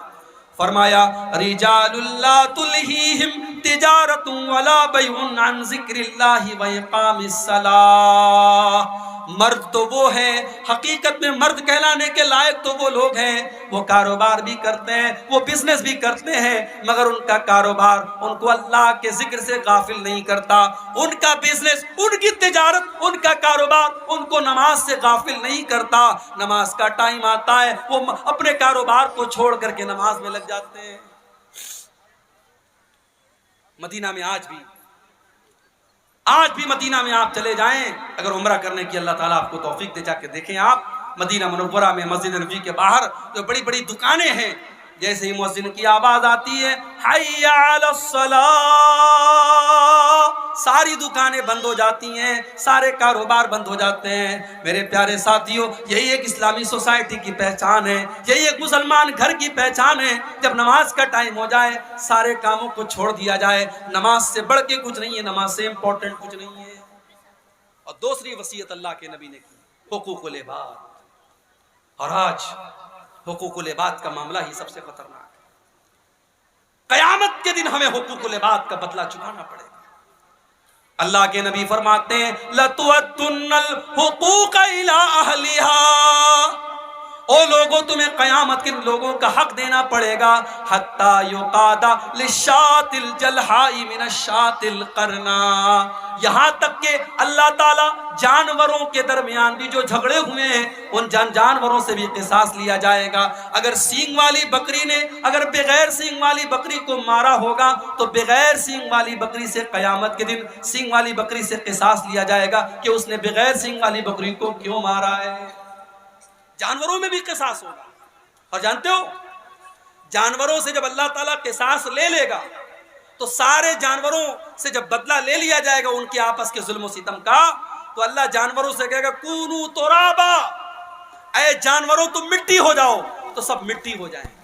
فرمایا رجال لا تلہیہم تجارت ولا بیع عن ذکر اللہ واقام الصلاۃ۔ مرد تو وہ ہے، حقیقت میں مرد کہلانے کے لائق تو وہ لوگ ہیں، وہ کاروبار بھی کرتے ہیں، وہ بزنس بھی کرتے ہیں، مگر ان کا کاروبار ان کو اللہ کے ذکر سے غافل نہیں کرتا، ان کا بزنس، ان کی تجارت، ان کا کاروبار ان کو نماز سے غافل نہیں کرتا۔ نماز کا ٹائم آتا ہے وہ اپنے کاروبار کو چھوڑ کر کے نماز میں لگ جاتے ہیں۔ مدینہ میں آج بھی مدینہ میں آپ چلے جائیں، اگر عمرہ کرنے کی اللہ تعالیٰ آپ کو توفیق دے، جا کے دیکھیں آپ مدینہ منورہ میں مسجد نبوی کے باہر جو بڑی بڑی دکانیں ہیں، جیسے ہی مؤذن کی آواز آتی ہے حی علی الصلاۃ، ساری دکانیں بند ہو جاتی ہیں، سارے کاروبار بند ہو جاتے ہیں۔ میرے پیارے ساتھیوں، یہی ایک اسلامی سوسائٹی کی پہچان ہے، یہی ایک مسلمان گھر کی پہچان ہے۔ جب نماز کا ٹائم ہو جائے سارے کاموں کو چھوڑ دیا جائے، نماز سے بڑھ کے کچھ نہیں ہے، نماز سے امپورٹنٹ کچھ نہیں ہے۔ اور دوسری وصیت اللہ کے نبی نے کی حقوق العباد، اور آج حقوق العباد کا معاملہ ہی سب سے خطرناک ہے۔ قیامت کے دن ہمیں حقوق العباد کا بدلہ چکانا پڑے گا۔ اللہ کے نبی فرماتے ہیں لَتُؤَدُّنَّ الْحُقُوقَ إِلَىٰ أَهْلِهَا، او لوگوں تمہیں قیامت کے لوگوں کا حق دینا پڑے گا، حَتَّى يُقَادَ لِلشَّاةِ الْجَلْحَاءِ مِنَ الشَّاةِ الْقَرْنَاءِ، یہاں تک کہ اللہ تعالیٰ جانوروں کے درمیان بھی جو جھگڑے ہوئے ہیں ان جانوروں سے بھی قصاص لیا جائے گا۔ اگر سینگ والی بکری نے اگر بغیر سینگ والی بکری کو مارا ہوگا تو بغیر سینگ والی بکری سے قیامت کے دن سینگ والی بکری سے قصاص لیا جائے گا کہ اس نے بغیر سینگ والی بکری کو کیوں مارا ہے۔ جانوروں میں بھی قصاص ہوگا۔ اور جانتے ہو جانوروں سے جب اللہ تعالیٰ قصاص لے لے گا تو سارے جانوروں سے جب بدلہ لے لیا جائے گا ان کے آپس کے ظلم و ستم کا، تو اللہ جانوروں سے کہے گا کونو ترابا، اے جانوروں تم مٹی ہو جاؤ، تو سب مٹی ہو جائیں گے۔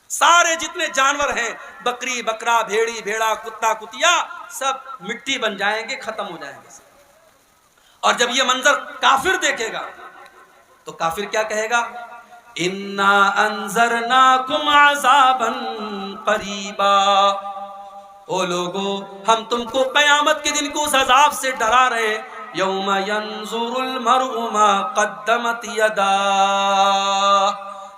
سارے جتنے جانور ہیں، بکری بکرا بھیڑی بھیڑا کتا کتیا، سب مٹی بن جائیں گے، ختم ہو جائیں گے۔ اور جب یہ منظر کافر دیکھے گا تو کافر کیا کہے گا؟ اِنَّا أَنذَرْنَاكُمْ عَذَابًا قَرِيبًا، او لوگو ہم تم کو قیامت کے دن کو اس عذاب سے ڈرا رہے ہیں۔ یوم ينظر المرء ما قدمت یداہ،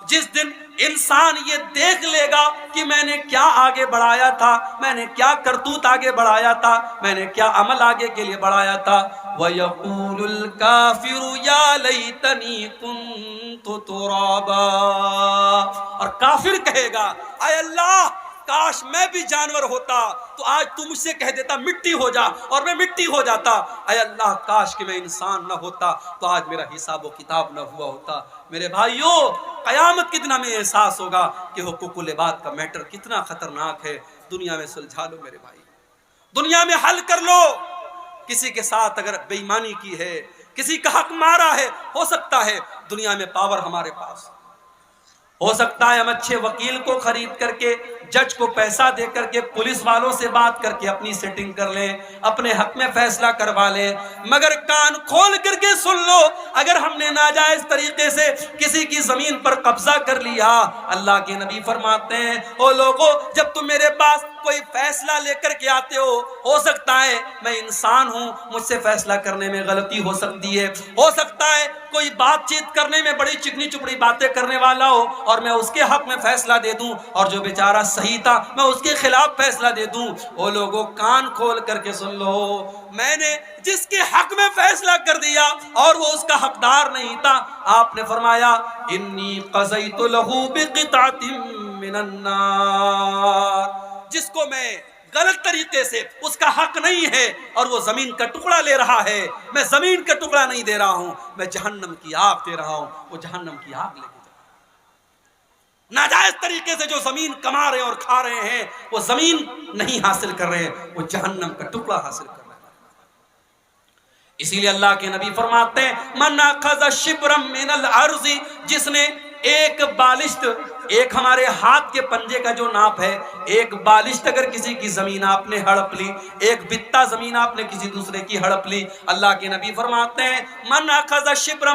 جس دن انسان یہ دیکھ لے گا کہ میں نے کیا آگے بڑھایا تھا، میں نے کیا کرتوت آگے بڑھایا تھا، میں نے کیا عمل آگے کے لیے بڑھایا تھا۔ وَيَقُولُ الْكَافِرُ يَا لَيْتَنِي كُنْتُ تُرَابًا، اور کافر کہے گا اے اللہ کاش میں بھی جانور ہوتا تو آج تو مجھ سے کہہ دیتا مٹی ہو جا اور میں مٹی ہو جاتا۔ اے اللہ کاش کہ میں انسان نہ ہوتا تو آج میرا حساب و کتاب نہ ہوا ہوتا۔ میرے بھائیوں قیامت کے دن ہمیں احساس ہوگا کہ حقوق العباد کا میٹر کتنا خطرناک ہے۔ دنیا میں سلجھا لو میرے بھائی، دنیا میں حل کر لو۔ کسی کے ساتھ اگر بے ایمانی کی ہے، کسی کا حق مارا ہے، ہو سکتا ہے دنیا میں پاور ہمارے پاس ہو سکتا ہے ہم اچھے وکیل کو خرید کر کے، جج کو پیسہ دے کر کے، پولیس والوں سے بات کر کے اپنی سیٹنگ کر لیں، اپنے حق میں فیصلہ کروا لیں، مگر کان کھول کر کے سن لو، اگر ہم نے ناجائز طریقے سے کسی کی زمین پر قبضہ کر لیا، اللہ کے نبی فرماتے ہیں او لوگو جب تم میرے پاس کوئی فیصلہ لے کر کے آتے ہو سکتا ہے میں انسان ہوں، مجھ سے فیصلہ کرنے میں غلطی ہو سکتی ہے، ہو سکتا ہے کوئی بات چیت کرنے میں بڑی چکنی چپڑی باتیں کرنے والا ہو اور میں اس کے حق میں فیصلہ دے دوں، اور جو بیچارہ صحیح تھا میں اس کے خلاف فیصلہ دے دوں۔ وہ لوگوں کان کھول کر کے سن لو، میں نے جس کے حق میں فیصلہ کر دیا اور وہ اس کا حقدار نہیں تھا، آپ نے فرمایا انی قضیت لہ بقطعۃ من النار، جس کو میں غلط طریقے سے اس کا حق نہیں ہے اور وہ زمین کا ٹکڑا لے رہا ہے، میں زمین کا ٹکڑا نہیں دے رہا ہوں، میں جہنم کی آگ دے رہا ہوں، وہ جہنم کی آگ لے کے جائے۔ ناجائز طریقے سے جو زمین کما رہے ہیں اور کھا رہے ہیں، وہ زمین نہیں حاصل کر رہے ہیں، وہ جہنم کا ٹکڑا حاصل کر رہے ہیں۔ اسی لیے اللہ کے نبی فرماتے ہیں من اخذ شبرا من الارض، جس نے ایک بالشت، ایک ہمارے ہاتھ کے پنجے کا جو ناپ ہے، ایک بالشت اگر کسی کی زمین آپ نے ہڑپ لی، ایک بتہ زمین آپ نے کسی دوسرے کی ہڑپ لی، اللہ کے نبی فرماتے ہیں من اخذ شبرا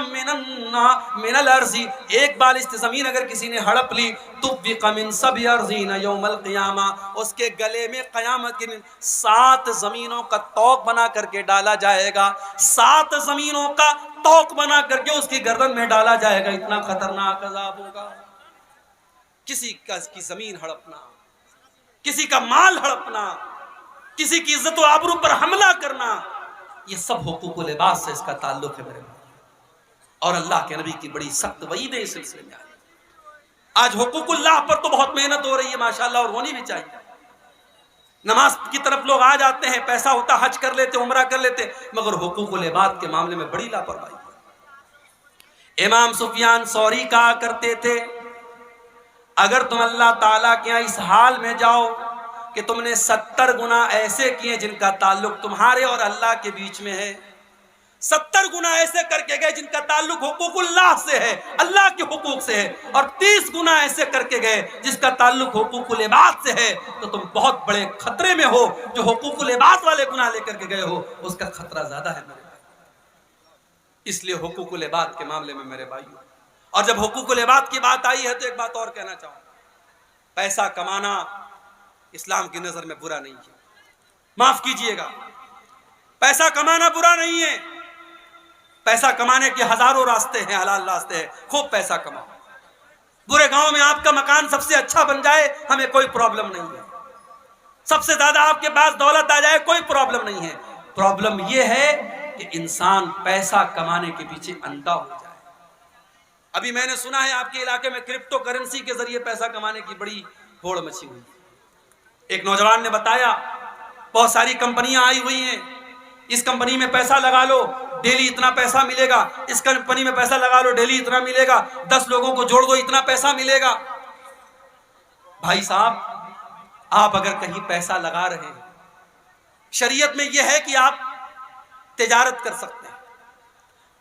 من الارض، ایک بالشت زمین اگر کسی نے ہڑپ لی، طبق من سبع ارضین یوم القیامہ، اس کے گلے میں قیامت کے دن 7 زمینوں کا توق بنا کر کے ڈالا جائے گا، 7 زمینوں کا توق بنا کر کے اس کی گردن میں ڈالا جائے گا۔ اتنا خطرناک عذاب ہوگا۔ کسی کی زمین ہڑپنا، کسی کا مال ہڑپنا، کسی کی عزت و آبرو پر حملہ کرنا، یہ سب حقوق لباس سے اس کا تعلق ہے میرے بھائی، اور اللہ کے نبی کی بڑی سخت وعید ہے اس سلسلے میں۔ آج حقوق اللہ پر تو بہت محنت ہو رہی ہے ماشاءاللہ، اور ہونی بھی چاہیے۔ نماز کی طرف لوگ آ جاتے ہیں، پیسہ ہوتا حج کر لیتے، عمرہ کر لیتے، مگر حقوق العباد کے معاملے میں بڑی لاپرواہی ہے۔ امام سفیان ثوری کہا کرتے تھے اگر تم اللہ تعالیٰ کے یہاں اس حال میں جاؤ کہ تم نے 70 گناہ ایسے کیے جن کا تعلق تمہارے اور اللہ کے بیچ میں ہے، 70 گناہ ایسے کر کے گئے جن کا تعلق حقوق اللہ سے ہے، اللہ کے حقوق سے ہے، اور 30 گناہ ایسے کر کے گئے جس کا تعلق حقوق العباد سے ہے، تو تم بہت بڑے خطرے میں ہو۔ جو حقوق العباد والے گناہ لے کر کے گئے ہو اس کا خطرہ زیادہ ہے میرے بھائی۔ اس لیے حقوق العباد کے معاملے میں میرے بھائیو، اور جب حقوق العباد کی بات آئی ہے تو ایک بات اور کہنا چاہوں، پیسہ کمانا اسلام کی نظر میں برا نہیں ہے، معاف کیجئے گا، پیسہ کمانا برا نہیں ہے، پیسہ کمانے کے ہزاروں راستے ہیں، حلال راستے ہیں، خوب پیسہ کماؤ، برے گاؤں میں آپ کا مکان سب سے اچھا بن جائے ہمیں کوئی پرابلم نہیں ہے، سب سے زیادہ آپ کے پاس دولت آ جائے کوئی پرابلم نہیں ہے، پرابلم یہ ہے کہ انسان پیسہ کمانے کے پیچھے اندھا ہو جائے۔ ابھی میں نے سنا ہے آپ کے علاقے میں کرپٹو کرنسی کے ذریعے پیسہ کمانے کی بڑی ہوڑ مچی ہوئی۔ ایک نوجوان نے بتایا بہت ساری کمپنیاں آئی ہوئی ہیں، اس کمپنی میں پیسہ لگا لو ڈیلی اتنا پیسہ ملے گا، اس کمپنی میں پیسہ لگا لو ڈیلی اتنا ملے گا، 10 لوگوں کو جوڑ دو اتنا پیسہ ملے گا۔ بھائی صاحب، آپ اگر کہیں پیسہ لگا رہے ہیں، شریعت میں یہ ہے کہ آپ تجارت کر سکتے ہیں۔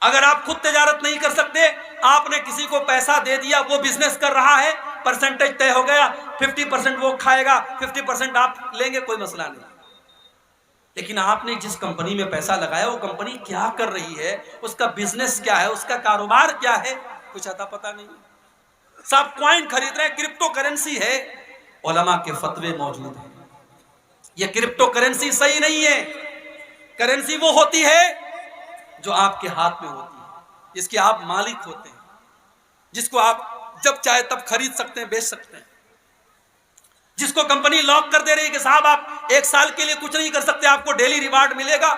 اگر آپ خود تجارت نہیں کر سکتے، آپ نے کسی کو پیسہ دے دیا، وہ بزنس کر رہا ہے، پرسنٹیج طے ہو گیا، 50% وہ کھائے گا، 50% آپ لیں گے، کوئی مسئلہ نہیں۔ لیکن آپ نے جس کمپنی میں پیسہ لگایا وہ کمپنی کیا کر رہی ہے، اس کا بزنس کیا ہے، اس کا کاروبار کیا ہے، کچھ اتا پتہ نہیں۔ صاحب کوائن خرید رہے ہیں، کرپٹو کرنسی ہے، علماء کے فتوے موجود ہیں، یہ کرپٹو کرنسی صحیح نہیں ہے۔ کرنسی وہ ہوتی ہے جو آپ کے ہاتھ میں ہوتی ہے، جس کے آپ مالک ہوتے ہیں، جس کو آپ جب چاہے تب خرید سکتے ہیں، بیچ سکتے ہیں، جس کو کمپنی لاک کر دے رہی ہے کہ صاحب آپ 1 سال کے لیے کچھ نہیں کر سکتے، آپ کو ڈیلی ریوارڈ ملے گا،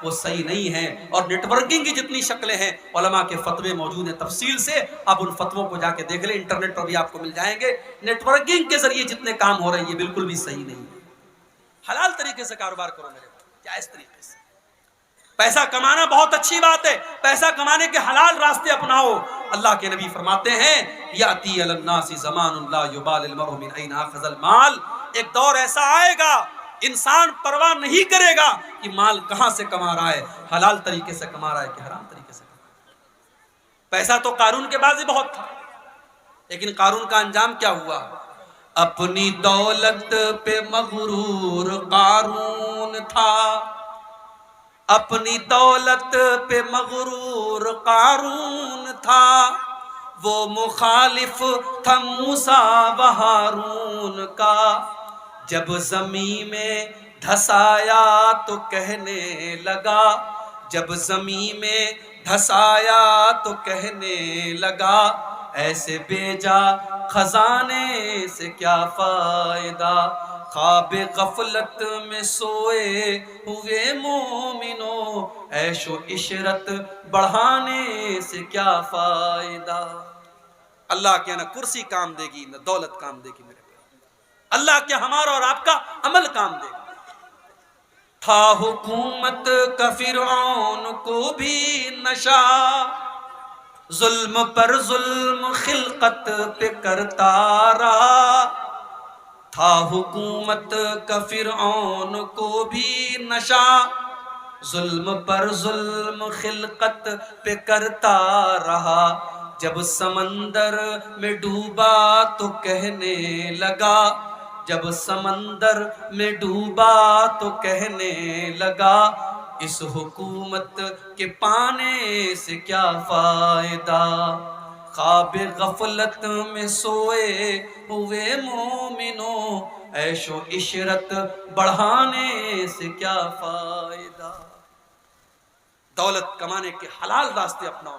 وہ صحیح نہیں ہے۔ اور نیٹ ورکنگ کی جتنی شکلیں ہیں، علماء کے فتوے موجود ہیں تفصیل سے، آپ ان فتووں کو جا کے دیکھ لیں، انٹرنیٹ پر بھی آپ کو مل جائیں گے۔ نیٹ ورکنگ کے ذریعے جتنے کام ہو رہے ہیں یہ بالکل بھی صحیح نہیں ہے۔ حلال طریقے سے کاروبار کرو میرے بھائی، جائز طریقے سے۔ پیسہ کمانا بہت اچھی بات ہے، پیسہ کمانے کے حلال راستے اپناؤ۔ اللہ کے نبی فرماتے ہیں یاتی علی الناس زمان لا یبال المرء من این اخذ المال، ایک دور ایسا آئے گا انسان پرواہ نہیں کرے گا کہ مال کہاں سے کما رہا ہے، حلال طریقے سے کما رہا ہے کہ حرام طریقے سے کما رہا ہے۔ پیسہ تو قارون کے پاس ہی بہت تھا، لیکن قارون کا انجام کیا ہوا؟ اپنی دولت پہ مغرور قارون تھا، اپنی دولت پہ مغرور قارون تھا، وہ مخالف تھا موسیٰ و ہارون کا، جب زمین میں دھسایا تو کہنے لگا، جب زمین میں دھسایا تو کہنے لگا، ایسے بیجا خزانے سے کیا فائدہ، خواب غفلت میں سوئے ہوئے مومنوں، عیش و عشرت بڑھانے سے کیا فائدہ۔ اللہ کے نہ کرسی کام دے گی نہ دولت کام دے گی میرے بھائی، اللہ کے ہمارا اور آپ کا عمل کام دے گا۔ تھا حکومت کا فرعون کو بھی نشہ، ظلم پر ظلم خلقت پہ کرتا رہا۔ تھا حکومت کا فرعون کو بھی نشہ، ظلم پر ظلم خلقت پہ کرتا رہا۔ جب سمندر میں ڈوبا تو کہنے لگا، جب سمندر میں ڈوبا تو کہنے لگا، اس حکومت کے پانے سے کیا فائدہ۔ خواب غفلت میں سوئے ہوئے مومنوں، عیش و عشرت بڑھانے سے کیا فائدہ۔ دولت کمانے کے حلال راستے اپناؤ،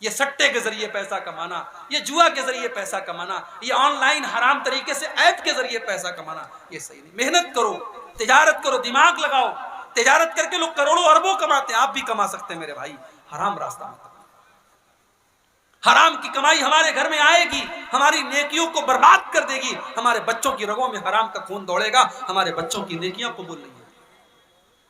یہ سٹے کے ذریعے پیسہ کمانا، یہ جوا کے ذریعے پیسہ کمانا، یہ آن لائن حرام طریقے سے ایپ کے ذریعے پیسہ کمانا، یہ صحیح نہیں۔ محنت کرو، تجارت کرو، دماغ لگاؤ، تجارت کر کے لوگ کروڑوں اربوں کماتے ہیں، آپ بھی کما سکتے ہیں میرے بھائی۔ حرام راستہ مت، حرام کی کمائی ہمارے گھر میں آئے گی، ہماری نیکیوں کو برباد کر دے گی، ہمارے بچوں کی رگوں میں حرام کا خون دوڑے گا، ہمارے بچوں کی نیکیاں قبول نہیں ہیں۔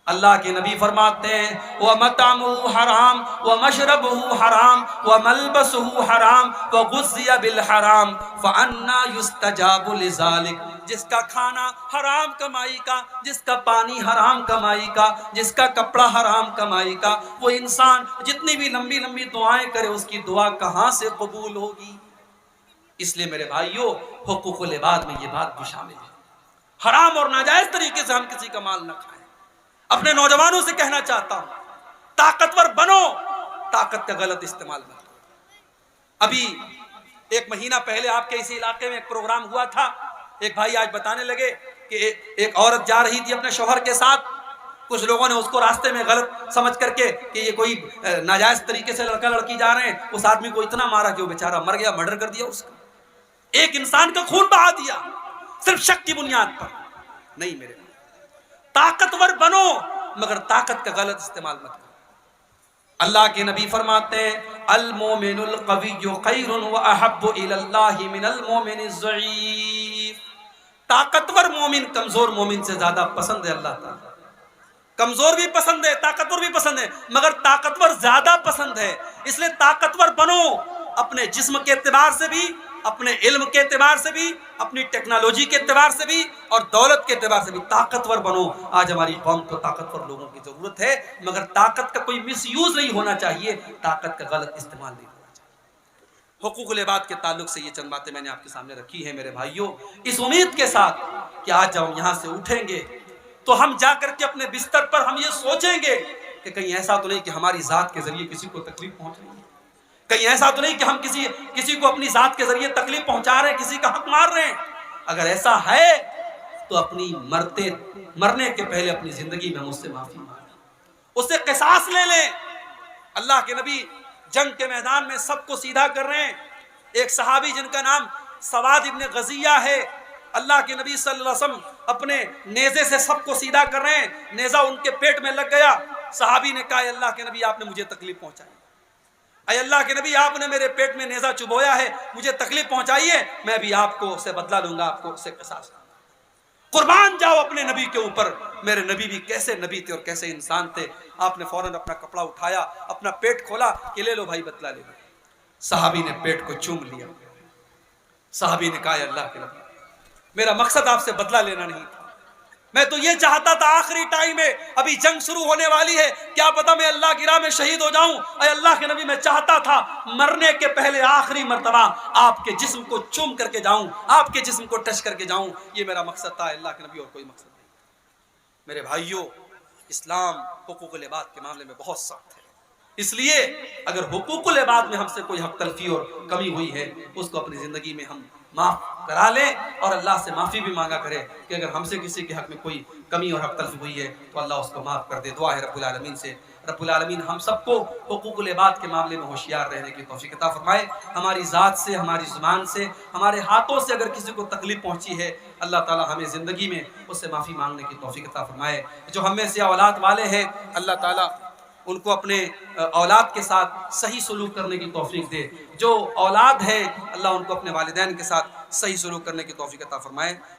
اللہ کے نبی فرماتے ہیں وَمَطْعَمُهُ حرام وَمَشْرَبُهُ حرام وَمَلْبَسُهُ حرام وَغُذِّيَ بِالْحَرام فَأَنَّى يُسْتَجَابُ لِذَلِكَ۔ جس کا کھانا حرام کمائی کا، جس کا پانی حرام کمائی کا، جس کا کپڑا حرام کمائی کا، وہ انسان جتنی بھی لمبی لمبی دعائیں کرے اس کی دعا کہاں سے قبول ہوگی۔ اس لیے میرے بھائیوں، حقوق العباد میں یہ بات بھی شامل ہے۔ حرام اور ناجائز طریقے سے ہم کسی کا مال نہ کھائیں۔ اپنے نوجوانوں سے کہنا چاہتا ہوں، طاقتور بنو، طاقت کا غلط استعمال نہ کرو۔ ابھی ایک مہینہ پہلے آپ کے اسی علاقے میں ایک پروگرام ہوا تھا، ایک بھائی آج بتانے لگے کہ ایک عورت جا رہی تھی اپنے شوہر کے ساتھ، کچھ لوگوں نے اس کو راستے میں غلط سمجھ کر کے کہ یہ کوئی ناجائز طریقے سے لڑکا لڑکی جا رہے ہیں، اس آدمی کو اتنا مارا کہ وہ بیچارہ مر گیا، مرڈر کر دیا اس کا، ایک انسان کا خون بہا دیا صرف شک کی بنیاد پر۔ نہیں میرے، طاقتور بنو مگر طاقت کا غلط استعمال مت کرو۔ اللہ کے نبی فرماتے ہیں المومن القوی خیر واحب الی اللہ من المومن الضعیف۔ طاقتور مومن کمزور مومن سے زیادہ پسند ہے اللہ تعالیٰ۔ کمزور بھی پسند ہے، طاقتور بھی پسند ہے، مگر طاقتور زیادہ پسند ہے۔ اس لیے طاقتور بنو، اپنے جسم کے اعتبار سے بھی، اپنے علم کے اعتبار سے بھی، اپنی ٹیکنالوجی کے اعتبار سے بھی، اور دولت کے اعتبار سے بھی طاقتور بنو۔ آج ہماری قوم کو طاقتور لوگوں کی ضرورت ہے، مگر طاقت کا کوئی مس یوز نہیں ہونا چاہیے، طاقت کا غلط استعمال نہیں ہونا چاہیے۔ حقوق العباد کے تعلق سے یہ چند باتیں میں نے آپ کے سامنے رکھی ہیں میرے بھائیوں، اس امید کے ساتھ کہ آج جب ہم یہاں سے اٹھیں گے تو ہم جا کر کے اپنے بستر پر ہم یہ سوچیں گے کہ کہیں ایسا تو نہیں کہ ہماری ذات کے ذریعے کسی کو تکلیف پہنچ رہی ہے، کہیں ایسا تو نہیں کہ ہم کسی کو اپنی ذات کے ذریعے تکلیف پہنچا رہے ہیں، کسی کا حق مار رہے ہیں۔ اگر ایسا ہے تو اپنی مرنے کے پہلے اپنی زندگی میں ہم اس سے معافی مانگیں، اس سے قصاص لے لیں۔ اللہ کے نبی جنگ کے میدان میں سب کو سیدھا کر رہے ہیں۔ ایک صحابی جن کا نام سواد ابن غزیہ ہے، اللہ کے نبی صلی اللہ علیہ وسلم اپنے نیزے سے سب کو سیدھا کر رہے ہیں، نیزہ ان کے پیٹ میں لگ گیا۔ صحابی نے کہا اے اللہ کے نبی آپ نے مجھے تکلیف پہنچائی، اے اللہ کے نبی آپ نے میرے پیٹ میں نیزہ چبویا ہے، مجھے تکلیف پہنچائی ہے، میں بھی آپ کو سے بدلہ لوں گا، آپ کو سے قصاص لوں گا۔ قربان جاؤ اپنے نبی کے اوپر۔ میرے نبی بھی کیسے نبی تھے اور کیسے انسان تھے۔ آپ نے فوراً اپنا کپڑا اٹھایا، اپنا پیٹ کھولا کہ لے لو بھائی بدلہ لے لو۔ صحابی نے پیٹ کو چوم لیا۔ صحابی نے کہا اے اللہ کے نبی میرا مقصد آپ سے بدلہ لینا نہیں تھا، میں تو یہ چاہتا تھا آخری ٹائم ہے، ابھی جنگ شروع ہونے والی ہے، کیا پتا میں اللہ کی راہ میں شہید ہو جاؤں، اے اللہ کے نبی میں چاہتا تھا مرنے کے پہلے آخری مرتبہ آپ کے جسم کو چوم کر کے جاؤں، آپ کے جسم کو ٹچ کر کے جاؤں، یہ میرا مقصد تھا اللہ کے نبی، اور کوئی مقصد نہیں۔ میرے بھائیوں، اسلام حقوق العباد کے معاملے میں بہت سخت ہے، اس لیے اگر حقوق العباد میں ہم سے کوئی حق تلفی اور کمی ہوئی ہے اس کو اپنی زندگی میں ہم معاف کرا لیں اور اللہ سے معافی بھی مانگا کرے کہ اگر ہم سے کسی کے حق میں کوئی کمی اور حق تلفی ہوئی ہے تو اللہ اس کو معاف کر دے. دعا ہے رب العالمین سے رب العالمین ہم سب کو حقوق العباد کے معاملے میں ہوشیار رہنے کی توفیق عطا فرمائے. ہماری ذات سے، ہماری زبان سے، ہمارے ہاتھوں سے اگر کسی کو تکلیف پہنچی ہے اللہ تعالی ہمیں زندگی میں اس سے معافی مانگنے کی توفیق عطا فرمائے. جو ہم میں سے اولاد والے ہیں اللہ تعالی ان کو اپنے اولاد کے ساتھ صحیح سلوک کرنے کی توفیق دے. جو اولاد ہے اللہ ان کو اپنے والدین کے ساتھ صحیح سلوک کرنے کی توفیق عطا فرمائے.